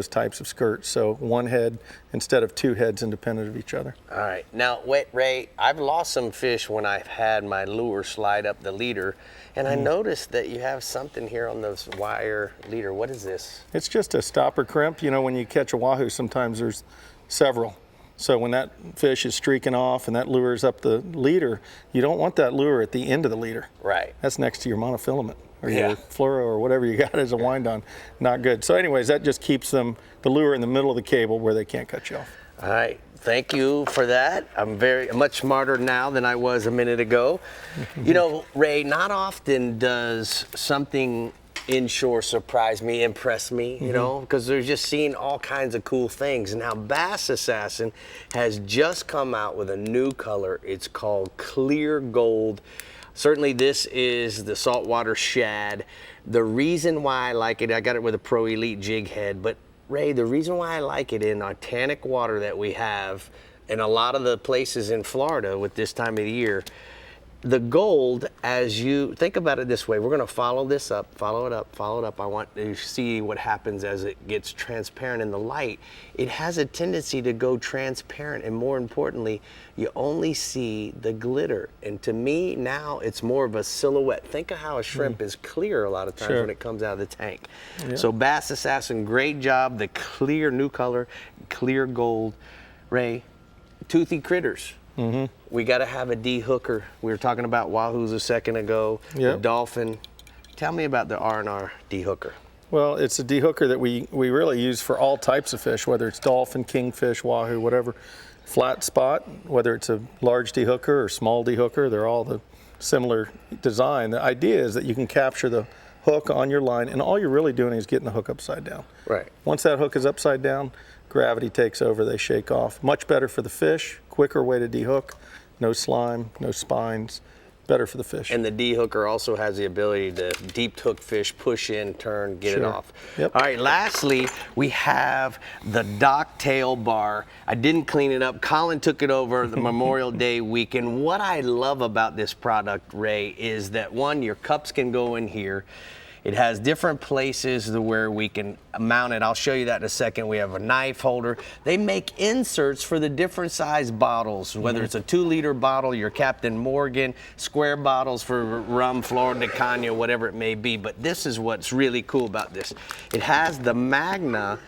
Speaker 4: types of skirts. So one head instead of two heads independent of each other.
Speaker 1: All right. Now, wait, Ray, I've lost some fish when I've had my lure slide up the leader, and I noticed that you have something here on this wire leader. What is this?
Speaker 4: It's just a stopper crimp. You know, when you catch a wahoo, sometimes there's several. So when that fish is streaking off and that lure is up the leader, you don't want that lure at the end of the leader.
Speaker 1: Right.
Speaker 4: That's next to your monofilament or your fluoro or whatever you got as a wind on. Not good. So anyways, that just keeps them, the lure in the middle of the cable where they can't cut you off.
Speaker 1: All right. Thank you for that. I'm much smarter now than I was a minute ago. You know, Ray, not often does something inshore surprise me, impress me, you know, because they're just seeing all kinds of cool things. Now, Bass Assassin has just come out with a new color. It's called Clear Gold. Certainly this is the saltwater shad. The reason why I like it, I got it with a Pro Elite jig head, but Ray, the reason why I like it in our tannic water that we have in a lot of the places in Florida with this time of the year, the gold, as you think about it this way, we're going to follow this up, follow it up, follow it up. I want to see what happens as it gets transparent in the light. It has a tendency to go transparent, and more importantly, you only see the glitter. And to me, now it's more of a silhouette. Think of how a shrimp is clear a lot of times when it comes out of the tank. Yeah. So Bass Assassin, great job. The clear new color, clear gold. Ray, toothy critters. We got to have a de-hooker. We were talking about wahoos a second ago, the dolphin. Tell me about the R&R de-hooker.
Speaker 4: Well, it's a de-hooker that we really use for all types of fish, whether it's dolphin, kingfish, wahoo, whatever. Flat spot, whether it's a large de-hooker or small de-hooker, they're all the similar design. The idea is that you can capture the hook on your line, and all you're really doing is getting the hook upside down.
Speaker 1: Right.
Speaker 4: Once that hook is upside down, gravity takes over, they shake off. Much better for the fish, quicker way to de-hook, no slime, no spines, better for the fish.
Speaker 1: And the de-hooker also has the ability to deep hook fish, push in, turn, get it off.
Speaker 4: Yep.
Speaker 1: All right, lastly, we have the dock tail bar. I didn't clean it up. Colin took it over the Memorial Day weekend. What I love about this product, Ray, is that one, your cups can go in here. It has different places where we can mount it. I'll show you that in a second. We have a knife holder. They make inserts for the different size bottles, whether it's a 2-liter bottle, your Captain Morgan, square bottles for rum, Florida Caña, whatever it may be. But this is what's really cool about this. It has the magna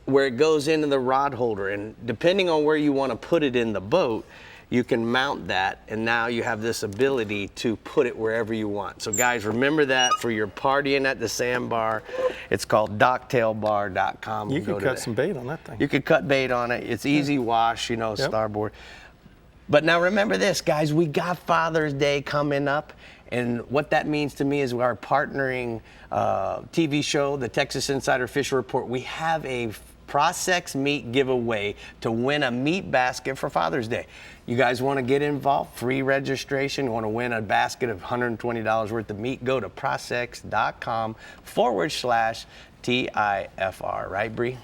Speaker 1: where it goes into the rod holder, and depending on where you want to put it in the boat, you can mount that, and now you have this ability to put it wherever you want. So guys, remember that for your partying at the sandbar. It's called docktailbar.com.
Speaker 4: You could cut some bait on that thing.
Speaker 1: You could cut bait on it. It's easy wash, you know, starboard. But now remember this, guys, we got Father's Day coming up. And what that means to me is our partnering TV show, the Texas Insider Fisher Report. We have a Prosex meat giveaway to win a meat basket for Father's Day. You guys want to get involved? Free registration. You want to win a basket of $120 worth of meat? Go to prosex.com/TIFR. Right, Brie?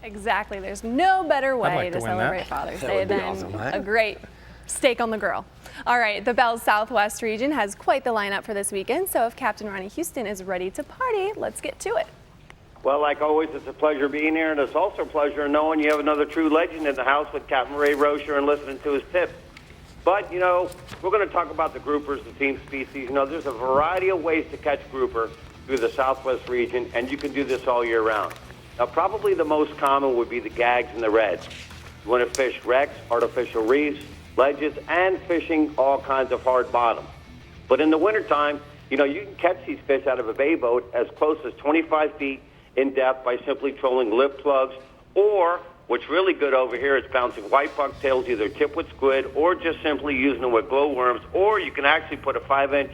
Speaker 3: Exactly. There's no better way to celebrate Father's Day than a great steak on the grill. All right, the Bell's Southwest region has quite the lineup for this weekend, so if Captain Ronnie Houston is ready to party, let's get to it.
Speaker 18: Well, like always, it's a pleasure being here, and it's also a pleasure knowing you have another true legend in the house with Captain Ray Rocher and listening to his tips. But, you know, we're going to talk about the groupers, the team species. You know, there's a variety of ways to catch grouper through the Southwest region, and you can do this all year round. Now, probably the most common would be the gags and the reds. You want to fish wrecks, artificial reefs, ledges, and fishing all kinds of hard bottom. But in the wintertime, you know, you can catch these fish out of a bay boat as close as 25 feet in depth by simply trolling lip plugs, or what's really good over here is bouncing white bucktails, either tip with squid or just simply using them with glowworms, or you can actually put a 5-inch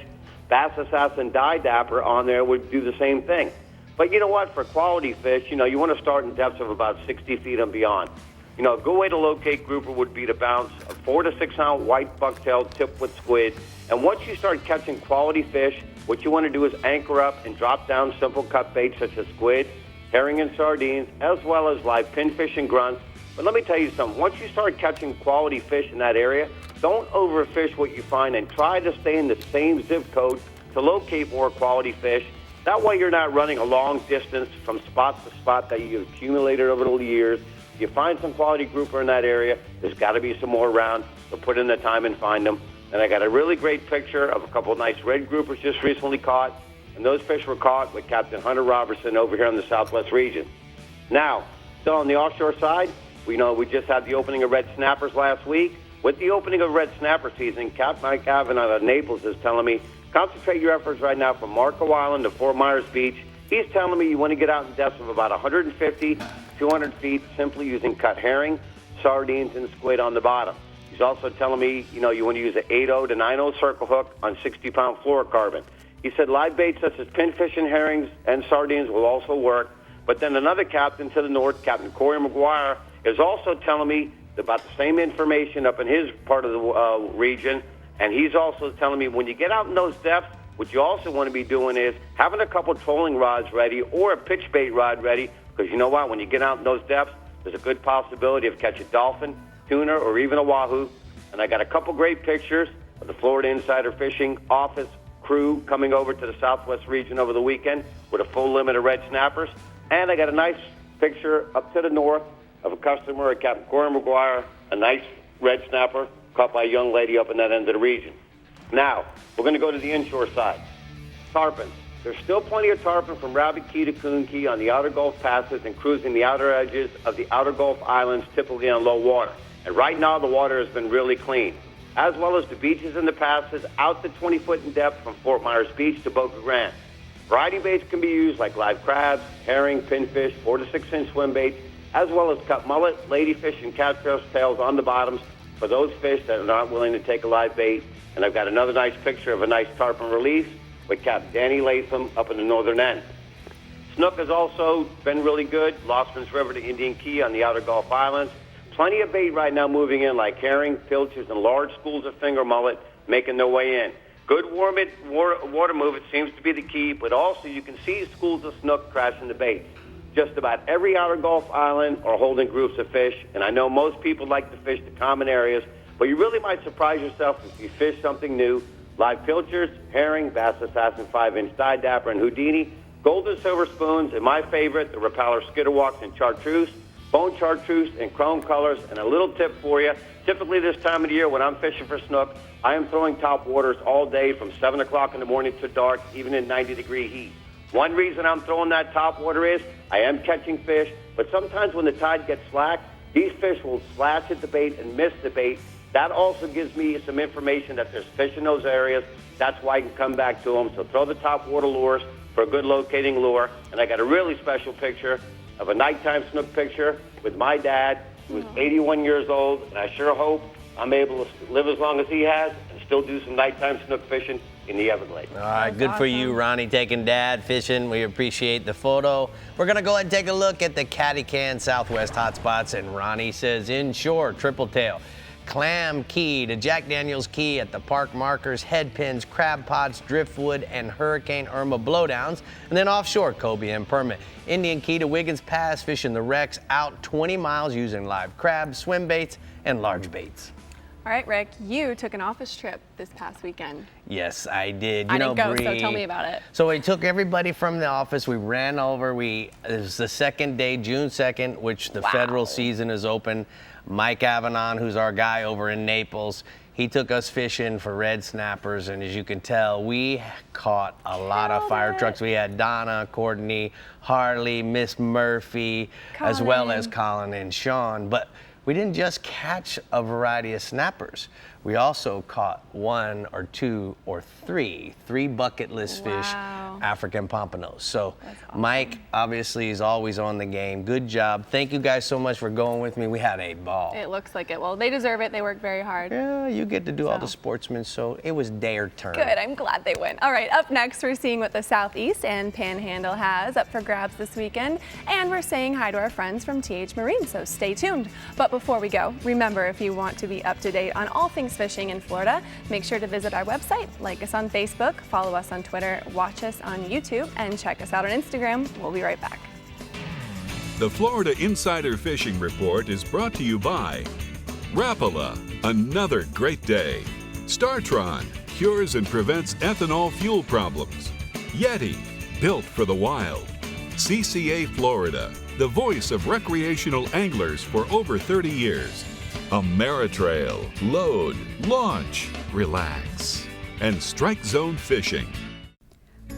Speaker 18: Bass Assassin dye dapper on there, would do the same thing. But you know what, for quality fish, you know, you want to start in depths of about 60 feet and beyond. You know, a good way to locate grouper would be to bounce a 4 to 6 ounce white bucktail tipped with squid. And once you start catching quality fish, what you want to do is anchor up and drop down simple cut baits such as squid, herring, and sardines, as well as live pinfish and grunts. But let me tell you something. Once you start catching quality fish in that area, don't overfish what you find and try to stay in the same zip code to locate more quality fish. That way you're not running a long distance from spot to spot that you've accumulated over the years. If you find some quality grouper in that area, there's got to be some more around, so put in the time and find them. And I got a really great picture of a couple of nice red groupers just recently caught, and those fish were caught with Captain Hunter Robertson over here in the Southwest region. Now, still on the offshore side, we know we just had the opening of red snappers last week. With the opening of red snapper season, Captain Mike Avon out of Naples is telling me, concentrate your efforts right now from Marco Island to Fort Myers Beach. He's telling me you want to get out in depths of about 150, 200 feet, simply using cut herring, sardines, and squid on the bottom. He's also telling me, you know, you want to use an 8/0 to 9/0 circle hook on 60-pound fluorocarbon. He said live baits such as pinfish and herrings and sardines will also work. But then another captain to the north, Captain Corey McGuire, is also telling me about the same information up in his part of the region. And he's also telling me when you get out in those depths, what you also want to be doing is having a couple trolling rods ready or a pitch bait rod ready, because you know what? When you get out in those depths, there's a good possibility of catching dolphin, tuna, or even a wahoo. And I got a couple great pictures of the Florida Insider Fishing office crew coming over to the Southwest region over the weekend with a full limit of red snappers. And I got a nice picture up to the north of a customer at Captain Corey McGuire, a nice red snapper caught by a young lady up in that end of the region. Now, we're going to go to the inshore side. Tarpon. There's still plenty of tarpon from Rabbit Key to Coon Key on the outer Gulf passes and cruising the outer edges of the outer Gulf islands, typically on low water. And right now, the water has been really clean, as well as the beaches and the passes out to 20 foot in depth from Fort Myers Beach to Boca Grande. Variety baits can be used like live crabs, herring, pinfish, 4 to 6 inch swim baits, as well as cut mullet, ladyfish, and catfish tails on the bottoms for those fish that are not willing to take a live bait. And I've got another nice picture of a nice tarpon release with Captain Danny Latham up in the northern end. Snook has also been really good. Lostman's River to Indian Key on the outer Gulf Islands. Plenty of bait right now moving in like herring, pilchards, and large schools of finger mullet making their way in. Good water movement seems to be the key, but also you can see schools of snook crashing the bait. Just about every outer Gulf island are holding groups of fish, and I know most people like to fish the common areas, but you really might surprise yourself if you fish something new. Live pilchards, herring, Bass Assassin 5-inch dye dapper, and Houdini, gold and silver spoons, and my favorite, the Repeller skitterwalks and chartreuse, bone chartreuse in chrome colors. And a little tip for you, typically this time of the year when I'm fishing for snook, I am throwing top waters all day from 7 o'clock in the morning to dark, even in 90-degree heat. One reason I'm throwing that top water is I am catching fish, but sometimes when the tide gets slack, these fish will slash at the bait and miss the bait. That also gives me some information that there's fish in those areas. That's why I can come back to them. So throw the top water lures for a good locating lure. And I got a really special picture of a nighttime snook picture with my dad, who is 81 years old, and I sure hope I'm able to live as long as he has and still do some nighttime snook fishing in the Everglades.
Speaker 1: All right, good for you, Ronnie, taking Dad fishing. We appreciate the photo. We're going to go ahead and take a look at the Catty Can Southwest hotspots, and Ronnie says inshore, Triple Tail, Clam Key to Jack Daniels Key at the park markers, head pins, crab pots, driftwood, and Hurricane Irma blowdowns. And then offshore, Kobe and Permit. Indian Key to Wiggins Pass, fishing the wrecks out 20 miles using live crabs, swim baits, and large baits.
Speaker 3: All right, Rick, you took an office trip this past weekend.
Speaker 1: Yes, I did.
Speaker 3: I didn't go,
Speaker 1: Brie,
Speaker 3: so tell me about it.
Speaker 1: So we took everybody from the office. We ran over. It was the second day, June 2nd, which the federal season is open. Mike Avanon, who's our guy over in Naples, he took us fishing for red snappers, and as you can tell, we caught a lot of fire trucks. We had Donna, Courtney, Harley, Miss Murphy, as well as Colin and Sean. But we didn't just catch a variety of snappers. We also caught one or two or three bucket list fish, African pompanos. So awesome. Mike obviously is always on the game. Good job. Thank you guys so much for going with me. We had a ball.
Speaker 3: It looks like it. Well, they deserve it. They work very hard.
Speaker 1: Yeah, you get to do all the sportsmen, so it was their turn.
Speaker 3: Good. I'm glad they win. All right, up next, we're seeing what the Southeast and Panhandle has up for grabs this weekend, and we're saying hi to our friends from TH Marine, so stay tuned. But before we go, remember, if you want to be up to date on all things fishing in Florida, make sure to visit our website, like us on Facebook, follow us on Twitter, watch us on YouTube, and check us out on Instagram. We'll be right back.
Speaker 2: The Florida Insider Fishing Report is brought to you by Rapala, another great day. Startron, cures and prevents ethanol fuel problems. Yeti, built for the wild. CCA Florida, the voice of recreational anglers for over 30 years. Ameritrail, load, launch, relax. And Strike Zone Fishing.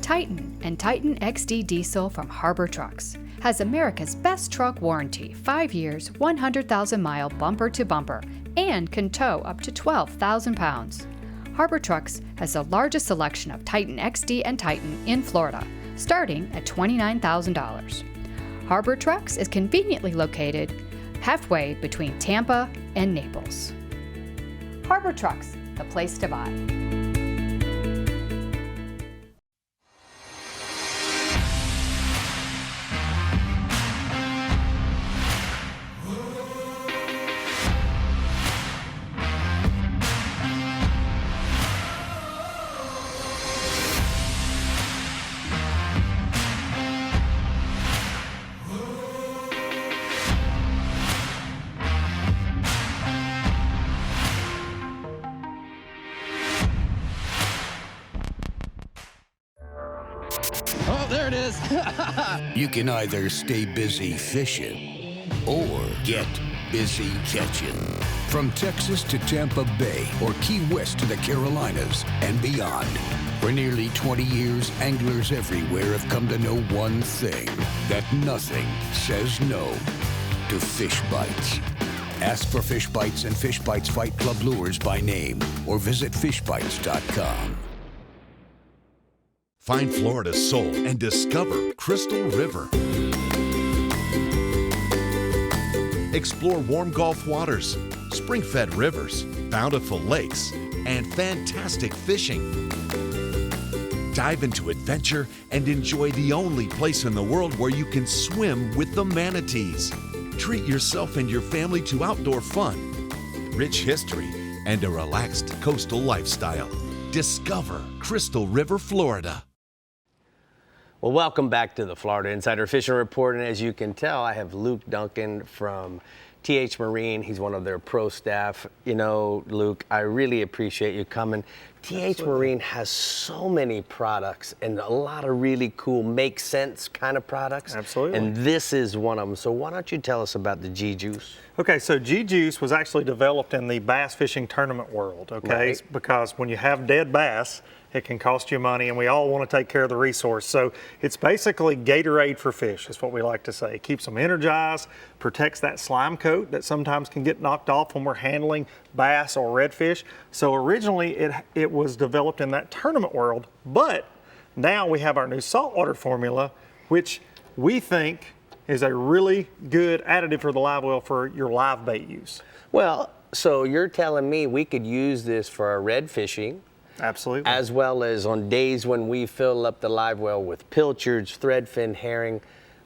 Speaker 7: Titan and Titan XD Diesel from Harbor Trucks has America's best truck warranty, 5 years, 100,000-mile bumper-to-bumper, and can tow up to 12,000 pounds. Harbor Trucks has the largest selection of Titan XD and Titan in Florida, starting at $29,000. Harbor Trucks is conveniently located halfway between Tampa and Naples. Harbor Trucks, the place to buy.
Speaker 19: Oh, there it is. You can either stay busy fishing or get busy catching. From Texas to Tampa Bay or Key West to the Carolinas and beyond. For nearly 20 years, anglers everywhere have come to know one thing, that nothing says no to fish bites. Ask for Fish Bites and Fish Bites Fight Club lures by name or visit fishbites.com.
Speaker 20: Find Florida's soul and discover Crystal River. Explore warm Gulf waters, spring-fed rivers, bountiful lakes, and fantastic fishing. Dive into adventure and enjoy the only place in the world where you can swim with the manatees. Treat yourself and your family to outdoor fun, rich history, and a relaxed coastal lifestyle. Discover Crystal River, Florida.
Speaker 1: Well, welcome back to the Florida Insider Fishing Report, and as you can tell, I have Luke Duncan from TH Marine. He's one of their pro staff. You know, Luke, I really appreciate you coming. TH Marine has so many products and a lot of really cool make sense kind of products.
Speaker 4: Absolutely.
Speaker 1: And this is one of them. So why don't you tell us about the G-Juice?
Speaker 4: Okay, so G-Juice was actually developed in the bass fishing tournament world, okay?
Speaker 1: Right.
Speaker 4: Because when you have dead bass It can cost you money, and we all want to take care of the resource. So it's basically Gatorade for fish, is what we like to say. It keeps them energized, protects that slime coat that sometimes can get knocked off when we're handling bass or redfish. So originally it was developed in that tournament world, but now we have our new saltwater formula, which we think is a really good additive for the live well for your live bait use.
Speaker 1: Well, so you're telling me we could use this for our red fishing,
Speaker 4: absolutely,
Speaker 1: as well as on days when we fill up the live well with pilchards, threadfin, herring.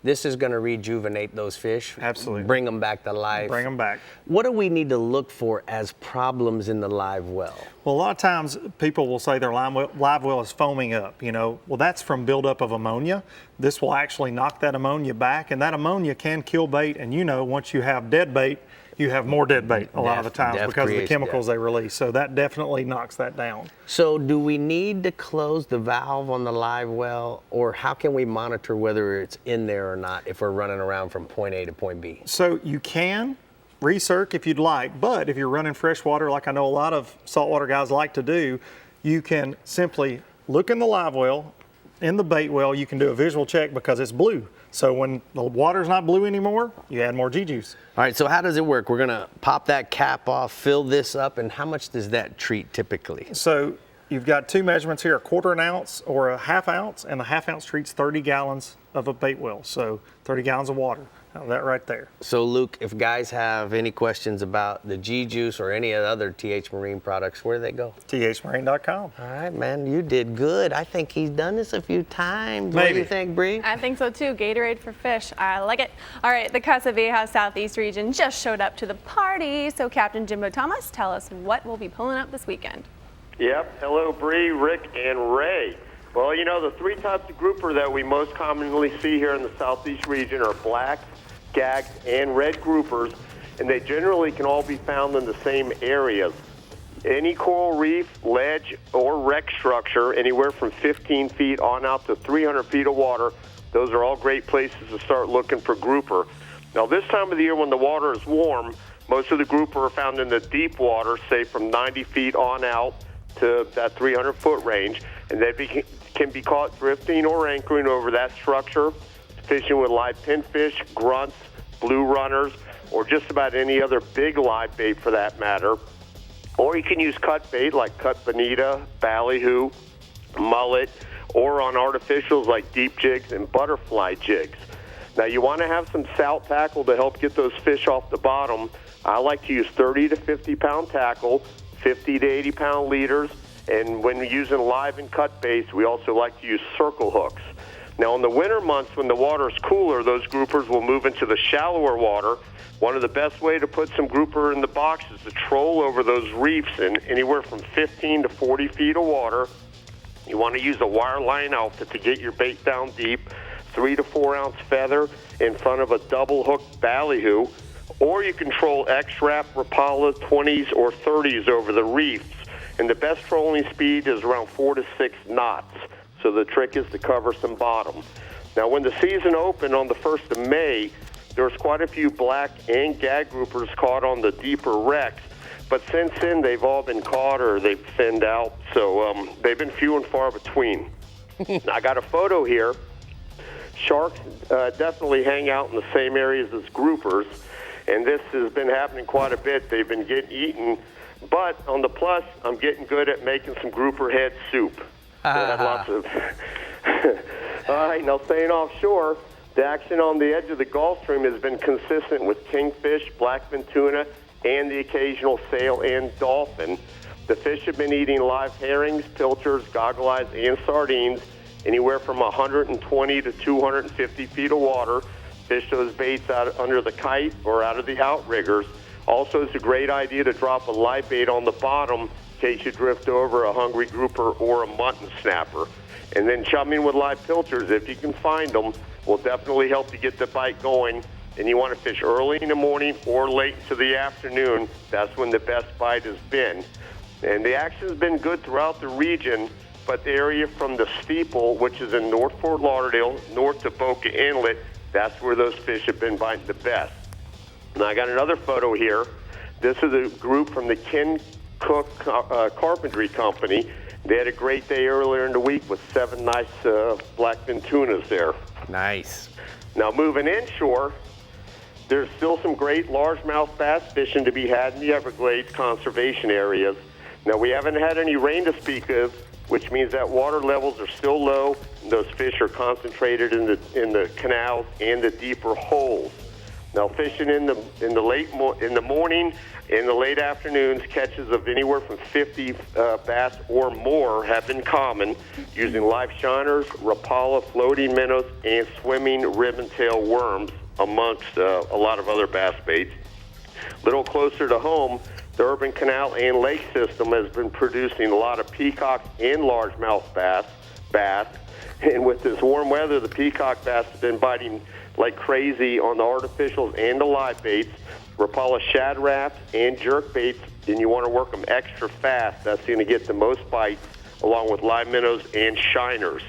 Speaker 1: This is going to rejuvenate those fish.
Speaker 4: Absolutely.
Speaker 1: Bring them back to life.
Speaker 4: Bring them back.
Speaker 1: What do we need to look for as problems in the live well?
Speaker 4: Well, a lot of times people will say their live well is foaming up, Well, that's from buildup of ammonia. This will actually knock that ammonia back, and that ammonia can kill bait. And once you have dead bait, you have more dead bait a lot of the times because of the chemicals they release. So that definitely knocks that down.
Speaker 1: So do we need to close the valve on the live well, or how can we monitor whether it's in there or not if we're running around from point A to point B?
Speaker 4: So you can recirc if you'd like, but if you're running freshwater, like I know a lot of saltwater guys like to do, you can simply look in the live well, in the bait well, you can do a visual check because it's blue. So when the water's not blue anymore, you add more G-juice.
Speaker 1: All right, so how does it work? We're gonna pop that cap off, fill this up, and how much does that treat typically?
Speaker 4: So you've got two measurements here, a 1/4 ounce or a 1/2 ounce, and the 1/2 ounce treats 30 gallons of a bait well, so 30 gallons of water. Now that right there.
Speaker 1: So Luke, if guys have any questions about the G-Juice or any of the other TH Marine products, where do they go?
Speaker 4: thmarine.com.
Speaker 1: All right, man, you did good. I think he's done this a few times.
Speaker 4: Maybe.
Speaker 1: What do you think, Brie?
Speaker 3: I think so too. Gatorade for fish. I like it. All right, the Casa Vieja Southeast region just showed up to the party. So Captain Jimbo Thomas, tell us what we'll be pulling up this weekend.
Speaker 18: Yep. Hello, Bree, Rick, and Ray. Well, the three types of grouper that we most commonly see here in the Southeast region are blacks, gags, and red groupers, and they generally can all be found in the same areas. Any coral reef, ledge, or wreck structure, anywhere from 15 feet on out to 300 feet of water, those are all great places to start looking for grouper. Now, this time of the year when the water is warm, most of the grouper are found in the deep water, say from 90 feet on out to that 300-foot range, and they can be caught drifting or anchoring over that structure, fishing with live pinfish, grunts, blue runners, or just about any other big live bait for that matter. Or you can use cut bait like cut bonita, ballyhoo, mullet, or on artificials like deep jigs and butterfly jigs. Now you want to have some salt tackle to help get those fish off the bottom. I like to use 30 to 50 pound tackle, 50 to 80 pound leaders, and when using live and cut baits, we also like to use circle hooks. Now, in the winter months when the water is cooler, those groupers will move into the shallower water. One of the best way to put some grouper in the box is to troll over those reefs in anywhere from 15 to 40 feet of water. You want to use a wire line outfit to get your bait down deep, 3 to 4 ounce feather in front of a double hooked ballyhoo, or you can troll X-Wrap, Rapala 20s or 30s over the reefs. And the best trolling speed is around 4 to 6 knots. So the trick is to cover some bottom. Now, when the season opened on the 1st of May, there was quite a few black and gag groupers caught on the deeper wrecks. But since then, they've all been caught or they've thinned out. So they've been few and far between. I got a photo here. Sharks definitely hang out in the same areas as groupers. And this has been happening quite a bit. They've been getting eaten. But on the plus, I'm getting good at making some grouper head soup. Lots of. All right, now staying offshore, the action on the edge of the Gulf Stream has been consistent with kingfish, blackfin tuna, and the occasional sail and dolphin. The fish have been eating live herrings, pilchards, goggle eyes, and sardines, anywhere from 120 to 250 feet of water. Fish those baits out under the kite or out of the outriggers. Also, it's a great idea to drop a live bait on the bottom in case you drift over a hungry grouper or a mutton snapper. And then chumming with live pilchards, if you can find them, will definitely help you get the bite going. And you want to fish early in the morning or late into the afternoon. That's when the best bite has been. And the action's been good throughout the region, but the area from the Steeple, which is in North Fort Lauderdale, north to Boca Inlet, that's where those fish have been biting the best. And I got another photo here. This is a group from the Ken Cook Carpentry Company,
Speaker 21: They had a great day earlier in the week with 7 nice blackfin tunas there.
Speaker 1: Nice.
Speaker 21: Now moving inshore, there's still some great largemouth bass fishing to be had in the Everglades conservation areas. Now we haven't had any rain to speak of, which means that water levels are still low, and those fish are concentrated in the canals and the deeper holes. Now fishing in the morning and the late afternoons, catches of anywhere from 50 bass or more have been common, using live shiners, Rapala floating minnows, and swimming ribbon-tail worms, amongst a lot of other bass baits. A little closer to home, the urban canal and lake system has been producing a lot of peacock and largemouth bass. And with this warm weather, the peacock bass have been biting like crazy on the artificials and the live baits, Rapala shad wraps and jerk baits, and you want to work them extra fast. That's going to get the most bites, along with live minnows and shiners.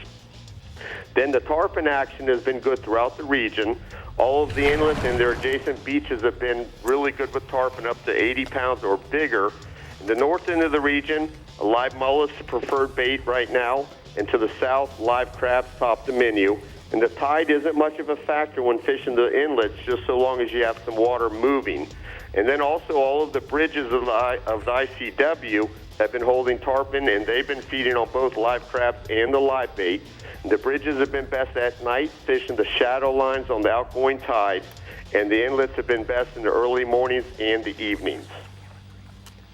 Speaker 21: Then the tarpon action has been good throughout the region. All of the inlets and their adjacent beaches have been really good with tarpon, up to 80 pounds or bigger. In the north end of the region, a live mullet's the preferred bait right now, and to the south, live crabs top the menu. And the tide isn't much of a factor when fishing the inlets, just so long as you have some water moving. And then also all of the bridges of the ICW have been holding tarpon, and they've been feeding on both live crabs and the live bait. The bridges have been best at night, fishing the shadow lines on the outgoing tide, and the inlets have been best in the early mornings and the evenings.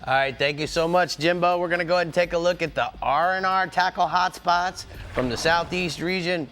Speaker 1: All right, thank you so much, Jimbo. We're going to go ahead and take a look at the R&R tackle hotspots from the southeast region.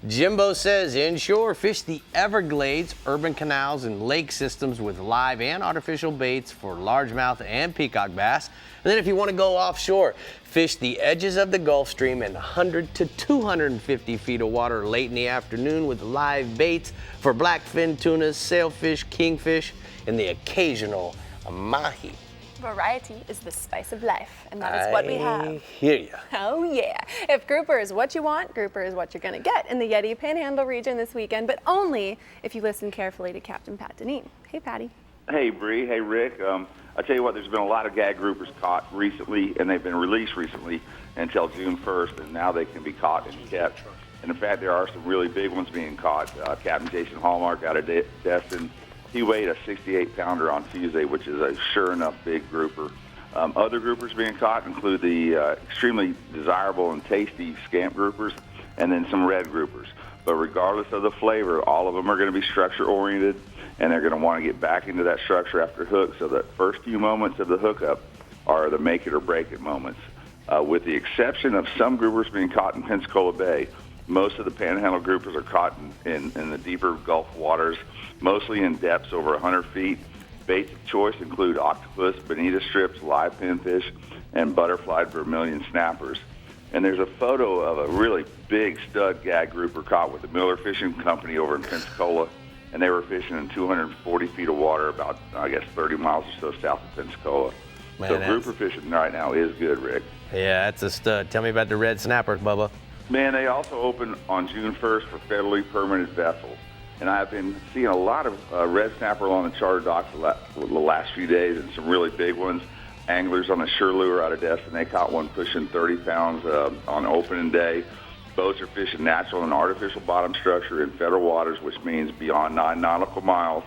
Speaker 1: Jimbo says inshore, fish the Everglades, urban canals, and lake systems with live and artificial baits for largemouth and peacock bass. And then if you want to go offshore, fish the edges of the Gulf Stream in 100 to 250 feet of water late in the afternoon with live baits for blackfin tunas, sailfish, kingfish, and the occasional mahi.
Speaker 3: Variety is the spice of life, and that is what we have.
Speaker 1: I hear ya.
Speaker 3: Oh yeah. If grouper is what you want, grouper is what you're going to get in the Yeti Panhandle region this weekend, but only if you listen carefully to Captain Pat Deneen. Hey, Patty.
Speaker 22: Hey, Brie. Hey, Rick. I tell you what, there's been a lot of gag groupers caught recently, and they've been released recently until June 1st, and now they can be caught and kept. And in fact, there are some really big ones being caught. Captain Jason Hallmark out of Destin, he weighed a 68-pounder on Tuesday, which is a sure enough big grouper. Other groupers being caught include the extremely desirable and tasty scamp groupers, and then some red groupers. But regardless of the flavor, all of them are going to be structure-oriented, and they're going to want to get back into that structure after hook. So the first few moments of the hookup are the make-it-or-break-it moments. With the exception of some groupers being caught in Pensacola Bay, most of the panhandle groupers are caught in the deeper Gulf waters, mostly in depths over 100 feet. Baits of choice include octopus, bonita strips, live pinfish, and butterfly vermilion snappers. And there's a photo of a really big stud gag grouper caught with the Miller Fishing Company over in Pensacola, and they were fishing in 240 feet of water about, 30 miles or so south of Pensacola.
Speaker 1: Man,
Speaker 22: so grouper fishing right now is good, Rick.
Speaker 1: Yeah, that's a stud. Tell me about the red snappers, Bubba.
Speaker 22: Man, they also open on June 1st for federally permitted vessels. And I've been seeing a lot of red snapper along the charter docks the last few days, and some really big ones. Anglers on the Sure-Lure out of Destin, they caught one pushing 30 pounds on opening day. Boats are fishing natural and artificial bottom structure in federal waters, which means beyond 9 nautical miles.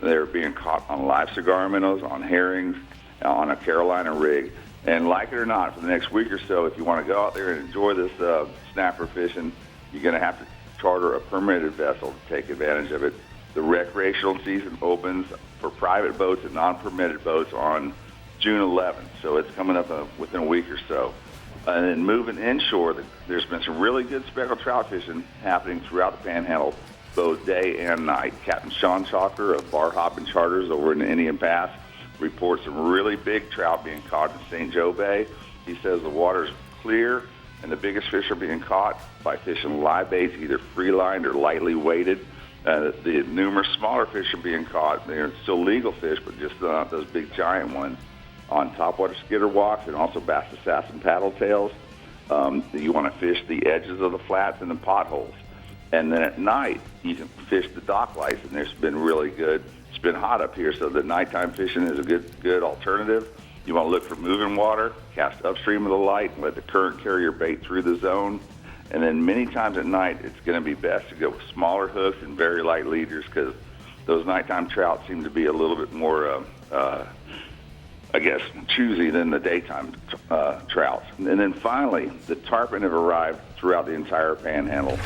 Speaker 22: They're being caught on live cigar minnows, on herrings, on a Carolina rig. And like it or not, for the next week or so, if you want to go out there and enjoy this snapper fishing, you're going to have to charter a permitted vessel to take advantage of it. The recreational season opens for private boats and non-permitted boats on June 11th, so it's coming up within a week or so. And then moving inshore, there's been some really good speckled trout fishing happening throughout the Panhandle, both day and night. Captain Sean Chalker of Bar Hopping Charters over in the Indian Pass reports some really big trout being caught in St. Joe Bay. He says the water's clear, and the biggest fish are being caught by fishing live baits, either free-lined or lightly weighted. The numerous smaller fish are being caught. They're still legal fish, but just those big giant ones on topwater skidder walks, and also bass assassin paddle tails. You want to fish the edges of the flats and the potholes. And then at night, you can fish the dock lights, and there's been really good. It's been hot up here, so the nighttime fishing is a good alternative. You want to look for moving water, cast upstream of the light, and let the current carry your bait through the zone. And then many times at night, it's going to be best to go with smaller hooks and very light leaders because those nighttime trout seem to be a little bit more, I guess, choosy than the daytime trouts. And then finally, the tarpon have arrived throughout the entire panhandle.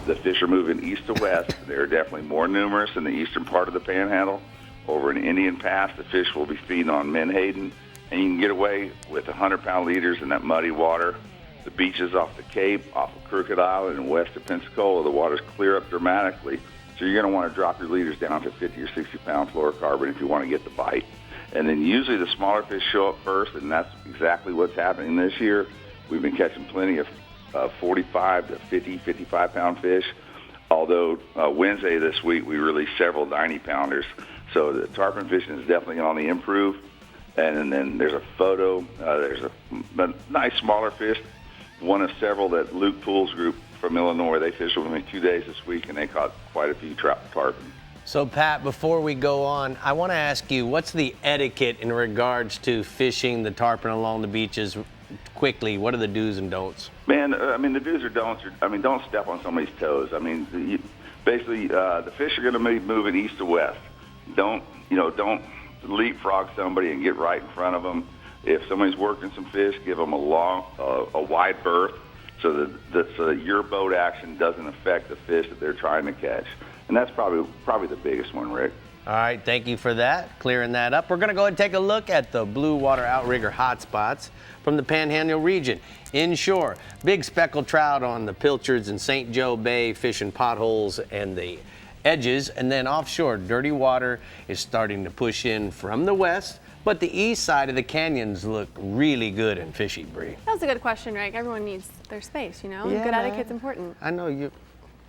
Speaker 22: The fish are moving east to west. They're definitely more numerous in the eastern part of the panhandle. Over in Indian Pass, the fish will be feeding on menhaden, and you can get away with 100-pound leaders in that muddy water. The beaches off the Cape, off of Crooked Island, and west of Pensacola, the waters clear up dramatically. So you're going to want to drop your leaders down to 50 or 60-pound fluorocarbon if you want to get the bite. And then usually the smaller fish show up first, and that's exactly what's happening this year. We've been catching plenty of 45 to 50, 55-pound fish, although Wednesday this week we released several 90-pounders. So the tarpon fishing is definitely on the improve. And then there's a photo. There's a nice smaller fish, one of several that Luke Poole's group from Illinois, they fished with me 2 days this week, and they caught quite a few tarpon.
Speaker 1: So, Pat, before we go on, I want to ask you, what's the etiquette in regards to fishing the tarpon along the beaches quickly? What are the do's and don'ts?
Speaker 22: Man, I mean, the do's or don'ts are, don't step on somebody's toes. I mean, basically, the fish are going to be moving east to west. Don't leapfrog somebody and get right in front of them. If somebody's working some fish, give them a wide berth so that your boat action doesn't affect the fish that they're trying to catch. And that's probably the biggest one, Rick.
Speaker 1: All right, thank you for that, clearing that up. We're going to go ahead and take a look at the blue water outrigger hotspots from the Panhandle region. Inshore, big speckled trout on the pilchards in St. Joe Bay, fishing potholes and the edges, and then offshore, dirty water is starting to push in from the west, but the east side of the canyons look really good and fishy, Brie.
Speaker 3: That was a good question, Rick. Everyone needs their space, you know?
Speaker 1: Yeah.
Speaker 3: Good etiquette's important.
Speaker 1: I know you.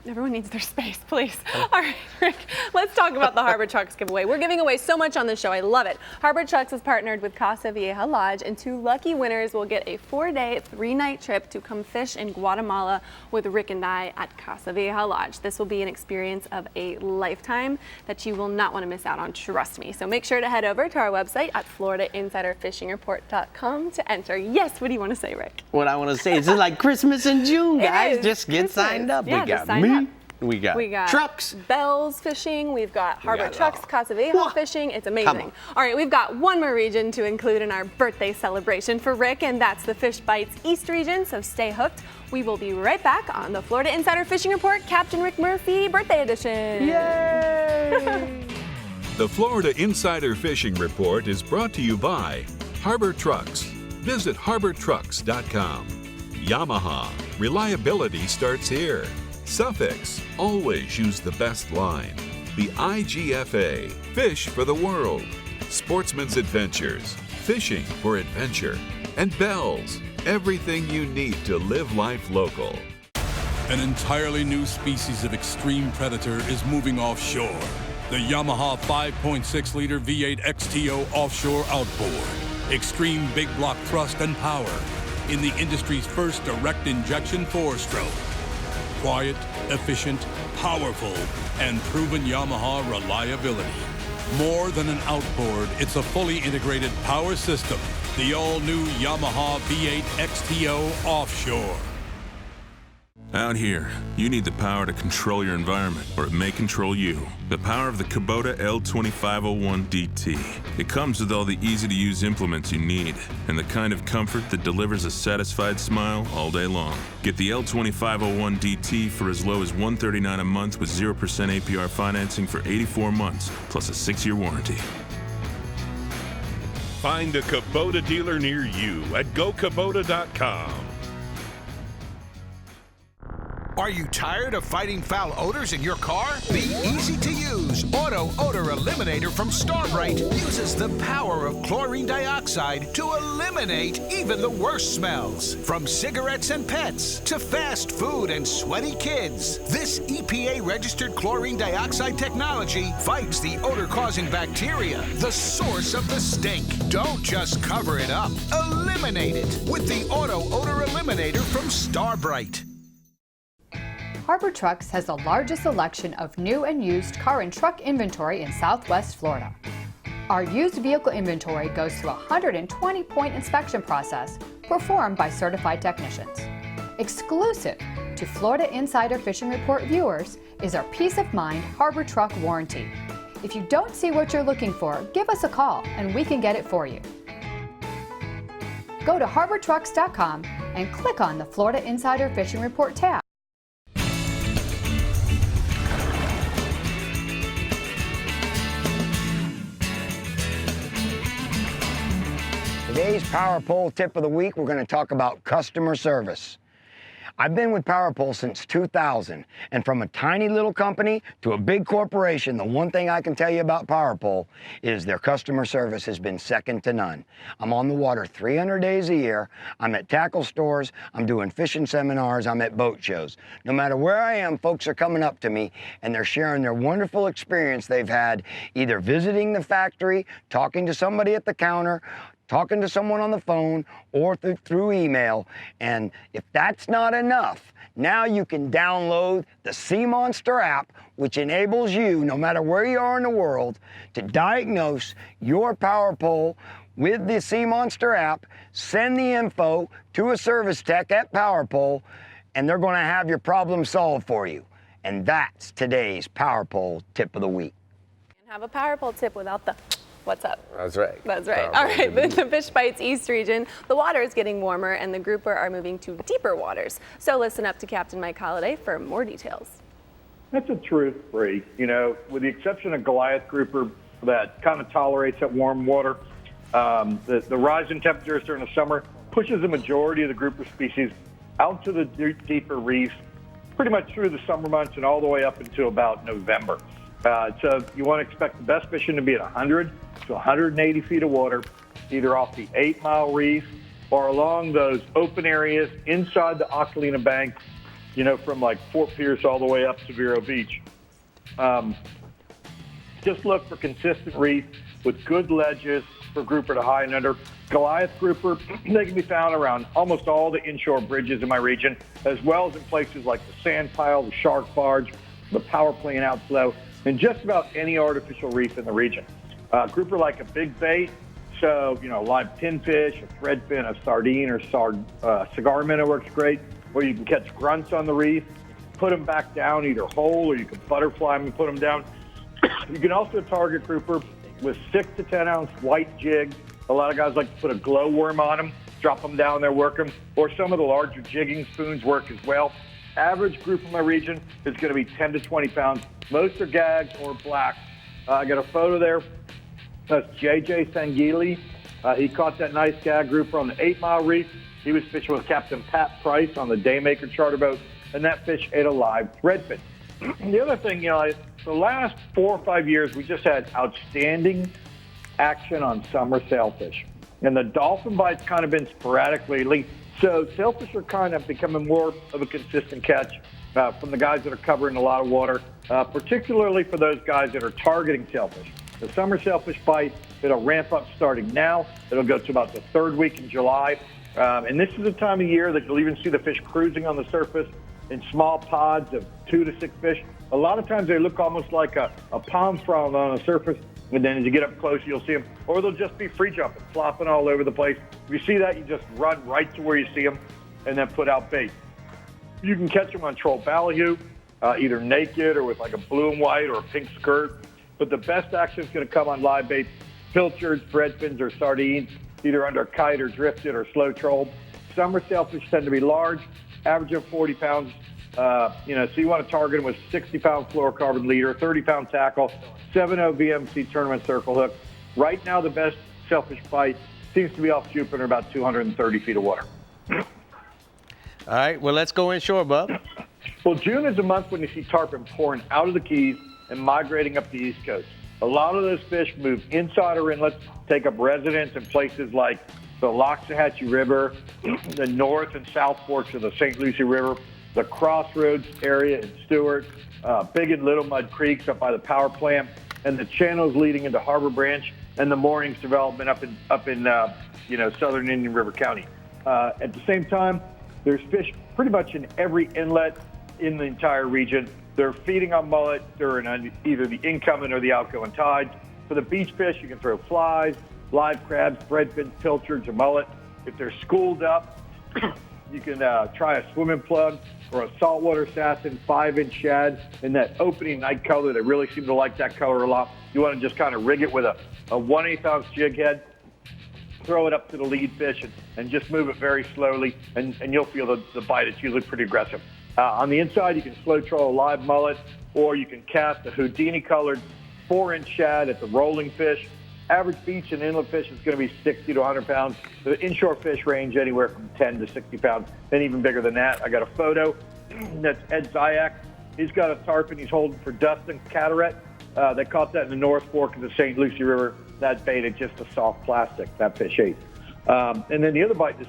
Speaker 3: Everyone needs their space, please. All right, Rick, let's talk about the Harbor Trucks giveaway. We're giving away so much on this show. I love it. Harbor Trucks has partnered with Casa Vieja Lodge, and 2 lucky winners will get a 4-day, 3-night trip to come fish in Guatemala with Rick and I at Casa Vieja Lodge. This will be an experience of a lifetime that you will not want to miss out on, trust me. So make sure to head over to our website at FloridaInsiderFishingReport.com to enter. Yes, what do you want to say, Rick?
Speaker 1: What I want to say is it's like Christmas in June, guys. Just get
Speaker 3: Christmas.
Speaker 1: signed up.
Speaker 3: Yeah,
Speaker 1: we got
Speaker 3: just sign
Speaker 1: me.
Speaker 3: up.
Speaker 1: We got trucks.
Speaker 3: Bell's fishing. We've got Harbor
Speaker 1: got it
Speaker 3: Trucks,
Speaker 1: all.
Speaker 3: Casa Vieja fishing. It's amazing. All right, we've got one more region to include in our birthday celebration for Rick, and that's the Fish Bites East region, so stay hooked. We will be right back on the Florida Insider Fishing Report, Captain Rick Murphy Birthday Edition.
Speaker 1: Yay!
Speaker 2: The Florida Insider Fishing Report is brought to you by Harbor Trucks. Visit harbortrucks.com. Yamaha. Reliability starts here. Suffix. Always use the best line. The IGFA. Fish for the world. Sportsman's Adventures. Fishing for adventure. And Bell's. Everything you need to live life local.
Speaker 5: An entirely new species of extreme predator is moving offshore. The Yamaha 5.6-liter V8 XTO offshore outboard. Extreme big block thrust and power in the industry's first direct injection 4-stroke. Quiet, efficient, powerful, and proven Yamaha reliability. More than an outboard, it's a fully integrated power system. The all-new Yamaha V8 XTO Offshore.
Speaker 6: Out here, you need the power to control your environment, or it may control you. The power of the Kubota L2501DT. It comes with all the easy-to-use implements you need, and the kind of comfort that delivers a satisfied smile all day long. Get the L2501DT for as low as $139 a month with 0% APR financing for 84 months, plus a 6-year warranty.
Speaker 23: Find a Kubota dealer near you at gokubota.com.
Speaker 24: Are you tired of fighting foul odors in your car? The easy-to-use Auto Odor Eliminator from Starbright uses the power of chlorine dioxide to eliminate even the worst smells. From cigarettes and pets to fast food and sweaty kids, this EPA-registered chlorine dioxide technology fights the odor-causing bacteria, the source of the stink. Don't just cover it up. Eliminate it with the Auto Odor Eliminator from Starbright.
Speaker 7: Harbor Trucks has the largest selection of new and used car and truck inventory in Southwest Florida. Our used vehicle inventory goes through a 120-point inspection process performed by certified technicians. Exclusive to Florida Insider Fishing Report viewers is our Peace of Mind Harbor Truck Warranty. If you don't see what you're looking for, give us a call and we can get it for you. Go to harbortrucks.com and click on the Florida Insider Fishing Report tab.
Speaker 9: Today's Power Pole tip of the week, we're going to talk about customer service. I've been with Power Pole since 2000, and from a tiny little company to a big corporation, the one thing I can tell you about Power Pole is their customer service has been second to none. I'm on the water 300 days a year. I'm at tackle stores. I'm doing fishing seminars. I'm at boat shows. No matter where I am, folks are coming up to me and they're sharing their wonderful experience they've had either visiting the factory, talking to somebody at the counter, talking to someone on the phone, or through email. And if that's not enough, now you can download the Sea Monster app, which enables you, no matter where you are in the world, to diagnose your power pole with the Sea Monster app, send the info to a service tech at Power Pole, and they're going to have your problem solved for you. And that's today's Power Pole tip of the week.
Speaker 3: And have a power pole tip without the what's up.
Speaker 1: That's right.
Speaker 3: That's right. All right, in the Fish Bites East region, the water is getting warmer and the grouper are moving to deeper waters. So listen up to Captain Mike Holliday for more details.
Speaker 10: That's a truth, Brie. You know, with the exception of Goliath grouper that kind of tolerates that warm water, the rise in temperatures during the summer pushes the majority of the grouper species out to the deeper reefs pretty much through the summer months and all the way up until about November. So you want to expect the best fishing to be at 100 to 180 feet of water, either off the 8 Mile Reef or along those open areas inside the Ocalina Bank, you know, from like Fort Pierce all the way up to Vero Beach. Just look for consistent reef with good ledges for grouper to high and under. Goliath grouper, they can be found around almost all the inshore bridges in my region, as well as in places like the Sand Pile, the Shark Barge, the Power Plane Outflow, and just about any artificial reef in the region. Grouper like a big bait, so, you know, live pinfish, a threadfin, a sardine, or cigar minnow works great, where you can catch grunts on the reef, put them back down either whole, or you can butterfly them and put them down. You can also target grouper with 6 to 10 ounce white jig. A lot of guys like to put a glowworm on them, drop them down there, work them, or some of the larger jigging spoons work as well. Average group in my region is going to be 10 to 20 pounds. Most are gags or black. I got a photo there. That's JJ Sangili. He caught that nice gag grouper on the 8 Mile Reef. He was fishing with Captain Pat Price on the Daymaker charter boat, and that fish ate a live threadfin. The other thing, you know, the last 4 or 5 years, we just had outstanding action on summer sailfish. And the dolphin bite's kind of been sporadic lately. So sailfish are kind of becoming more of a consistent catch from the guys that are covering a lot of water, particularly for those guys that are targeting sailfish. The summer sailfish bite, it'll ramp up starting now. It'll go to about the 3rd week in July. And this is the time of year that you'll even see the fish cruising on the surface in small pods of 2 to 6 fish. A lot of times they look almost like a palm frond on the surface, and then as you get up close, you'll see them. Or they'll just be free jumping, flopping all over the place. If you see that, you just run right to where you see them and then put out bait. You can catch them on troll ballyhoo, either naked or with like a blue and white or a pink skirt. But the best action is going to come on live bait, pilchards, threadfins, or sardines, either under kite or drifted or slow trolled. Summer sailfish tend to be large, average of 40 pounds. So you want to target them with 60-pound fluorocarbon leader, 30-pound tackle, 7.0 VMC tournament circle hook. Right now, the best sailfish bite seems to be off Jupiter, about 230 feet of water.
Speaker 1: All right, well, let's go inshore, Bub.
Speaker 10: Well, June is a month when you see tarpon pouring out of the Keys and migrating up the East Coast. A lot of those fish move inside our inlets, take up residence in places like the Loxahatchee River, the North and South Forks of the St. Lucie River, the Crossroads area in Stewart, Big and Little Mud Creeks up by the power plant, and the channels leading into Harbor Branch and the moorings development up in southern Indian River County. At the same time, there's fish pretty much in every inlet in the entire region. They're feeding on mullet during either the incoming or the outgoing tides. For the beach fish, you can throw flies, live crabs, threadfins, pilchards, or mullet. If they're schooled up, you can try a swimming plug or a saltwater assassin 5-inch shad in that opening night color. They really seem to like that color a lot. You want to just kind of rig it with a 1/8 ounce jig head, throw it up to the lead fish, and just move it very slowly, and you'll feel the bite. It's usually pretty aggressive. On the inside, you can slow troll a live mullet, or you can cast a Houdini-colored 4-inch shad at the rolling fish. Average beach and inlet fish is going to be 60 to 100 pounds. The inshore fish range anywhere from 10 to 60 pounds, and even bigger than that. I got a photo. That's Ed Zyak. He's got a tarpon he's holding for Dustin Cataract. They caught that in the North Fork of the St. Lucie River. That baited just a soft plastic. That fish ate. And then the other bite is,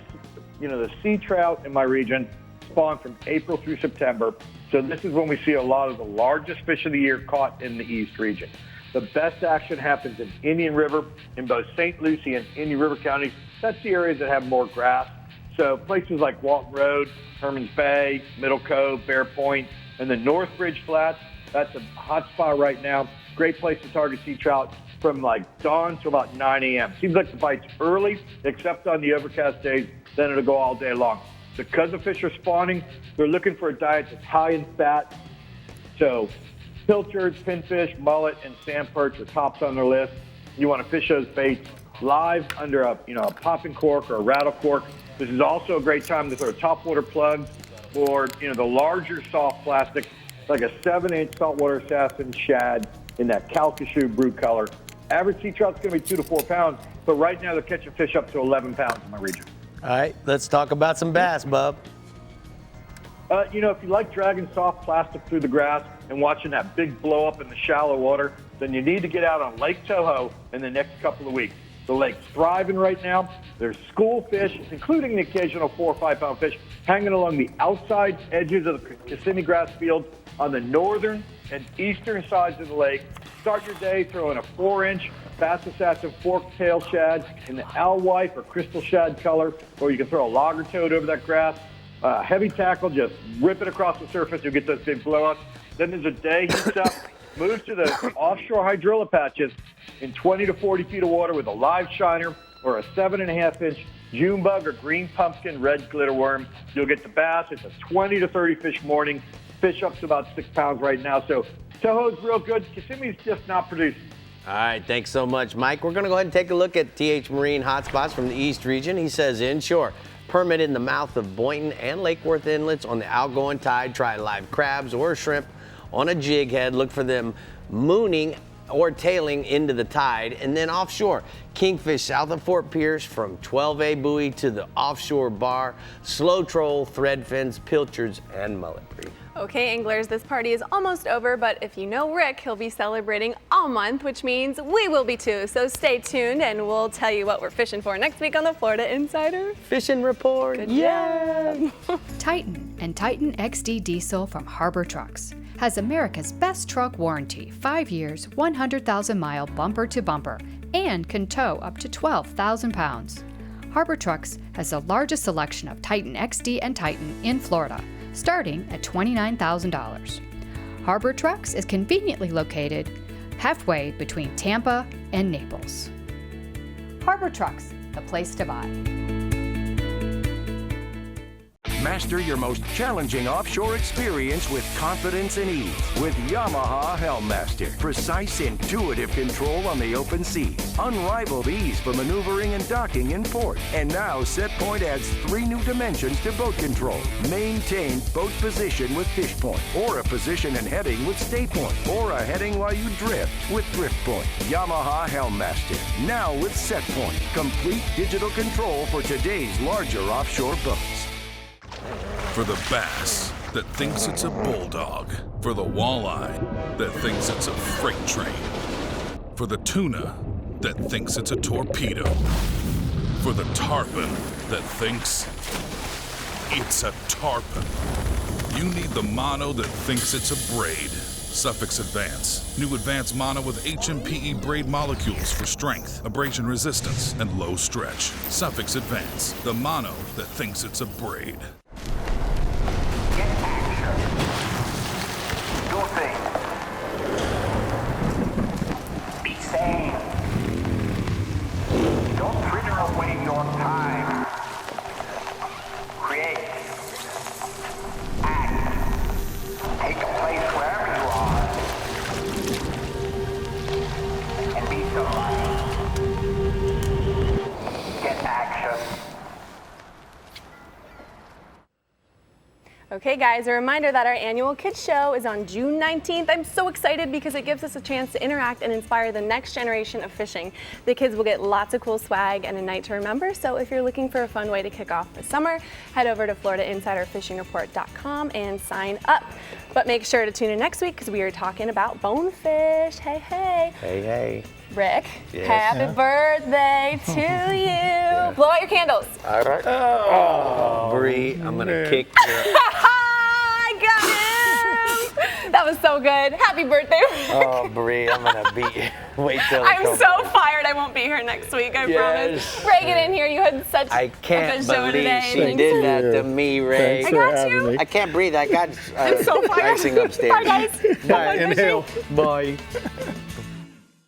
Speaker 10: the sea trout in my region spawn from April through September. So this is when we see a lot of the largest fish of the year caught in the East region. The best action happens in Indian River, in both St. Lucie and Indian River counties. That's the areas that have more grass. So places like Walton Road, Herman's Bay, Middle Cove, Bear Point, and the Northbridge Flats, that's a hot spot right now. Great place to target sea trout from like dawn to about 9 a.m. Seems like the bite's early, except on the overcast days, then it'll go all day long. Because the fish are spawning, they're looking for a diet that's high in fat. So pilchards, pinfish, mullet, and sand perch are tops on their list. You want to fish those baits live under a popping cork or a rattle cork. This is also a great time to throw topwater plugs or the larger soft plastic, like a 7-inch saltwater assassin shad in that Calcasieu blue color. Average sea trout's going to be 2 to 4 pounds, but right now they're catching fish up to 11 pounds in my region.
Speaker 1: All right, let's talk about some bass, bub.
Speaker 10: If you like dragging soft plastic through the grass and watching that big blow up in the shallow water, then you need to get out on Lake Toho in the next couple of weeks. The lake's thriving right now. There's school fish, including the occasional 4 or 5 pound fish, hanging along the outside edges of the Kissimmee grass fields on the northern and eastern sides of the lake. Start your day throwing a 4-inch Bass Assassin fork-tail shad in the alewife or crystal shad color, or you can throw a logger toad over that grass. Heavy tackle, just rip it across the surface, you'll get those big blowups. Then as the day heats up, move to the offshore hydrilla patches in 20 to 40 feet of water with a live shiner or a 7.5-inch June bug or green pumpkin red glitter worm. You'll get the bass. It's a 20 to 30 fish morning. Fish up to about 6 pounds right now. So Toho's real good. Kissimmee's just not producing.
Speaker 1: All right, thanks so much, Mike. We're going to go ahead and take a look at TH Marine hotspots from the East region. He says inshore, permit in the mouth of Boynton and Lake Worth inlets on the outgoing tide. Try live crabs or shrimp on a jig head. Look for them mooning or tailing into the tide. And then offshore, kingfish south of Fort Pierce from 12A buoy to the offshore bar, slow troll, threadfins, pilchards, and mullet.
Speaker 3: Okay, anglers, this party is almost over, but if you know Rick, he'll be celebrating all month, which means we will be too. So stay tuned, and we'll tell you what we're fishing for next week on the Florida Insider
Speaker 1: Fishing Report.
Speaker 3: Good job.
Speaker 7: Titan and Titan XD Diesel from Harbor Trucks has America's best truck warranty, 5 years, 100,000-mile bumper to bumper, and can tow up to 12,000 pounds. Harbor Trucks has the largest selection of Titan XD and Titan in Florida, starting at $29,000. Harbor Trucks is conveniently located halfway between Tampa and Naples. Harbor Trucks, the place to buy.
Speaker 11: Master your most challenging offshore experience with confidence and ease with Yamaha Helmmaster. Precise, intuitive control on the open seas. Unrivaled ease for maneuvering and docking in port. And now SetPoint adds 3 new dimensions to boat control. Maintain boat position with fish point, or a position and heading with stay point, or a heading while you drift with drift point. Yamaha Helmmaster. Now with SetPoint. Complete digital control for today's larger offshore boats.
Speaker 5: For the bass that thinks it's a bulldog. For the walleye that thinks it's a freight train. For the tuna that thinks it's a torpedo. For the tarpon that thinks it's a tarpon. You need the mono that thinks it's a braid. Suffix Advance. New advanced mono with HMPE braid molecules for strength, abrasion resistance, and low stretch. Suffix Advance. The mono that thinks it's a braid.
Speaker 12: Be safe.
Speaker 3: Okay, guys, a reminder that our annual Kids Show is on June 19th. I'm so excited because it gives us a chance to interact and inspire the next generation of fishing. The kids will get lots of cool swag and a night to remember, so if you're looking for a fun way to kick off the summer, head over to FloridaInsiderFishingReport.com and sign up. But make sure to tune in next week because we are talking about bonefish. Hey, hey.
Speaker 1: Hey, hey.
Speaker 3: Rick,
Speaker 1: Yes.
Speaker 3: happy birthday to you. Blow out your candles.
Speaker 1: All right. Oh, Brie, I'm going to kick your...
Speaker 3: I got him. That was so good. Happy birthday, Rick.
Speaker 1: Oh, Brie, I'm going to beat you. Wait till
Speaker 3: I'm
Speaker 1: it's
Speaker 3: so
Speaker 1: over.
Speaker 3: fired I won't be here next week, I
Speaker 1: Yes.
Speaker 3: promise. Ray, get in here. You had such
Speaker 1: I
Speaker 3: a
Speaker 1: can't
Speaker 3: good show
Speaker 1: believe
Speaker 3: today.
Speaker 1: she did that to me, Ray.
Speaker 3: I got you.
Speaker 1: I can't breathe. I got
Speaker 3: I'm so fired.
Speaker 1: icing upstairs.
Speaker 3: Bye, guys.
Speaker 1: Bye.
Speaker 3: Have fun fishing.
Speaker 1: Bye.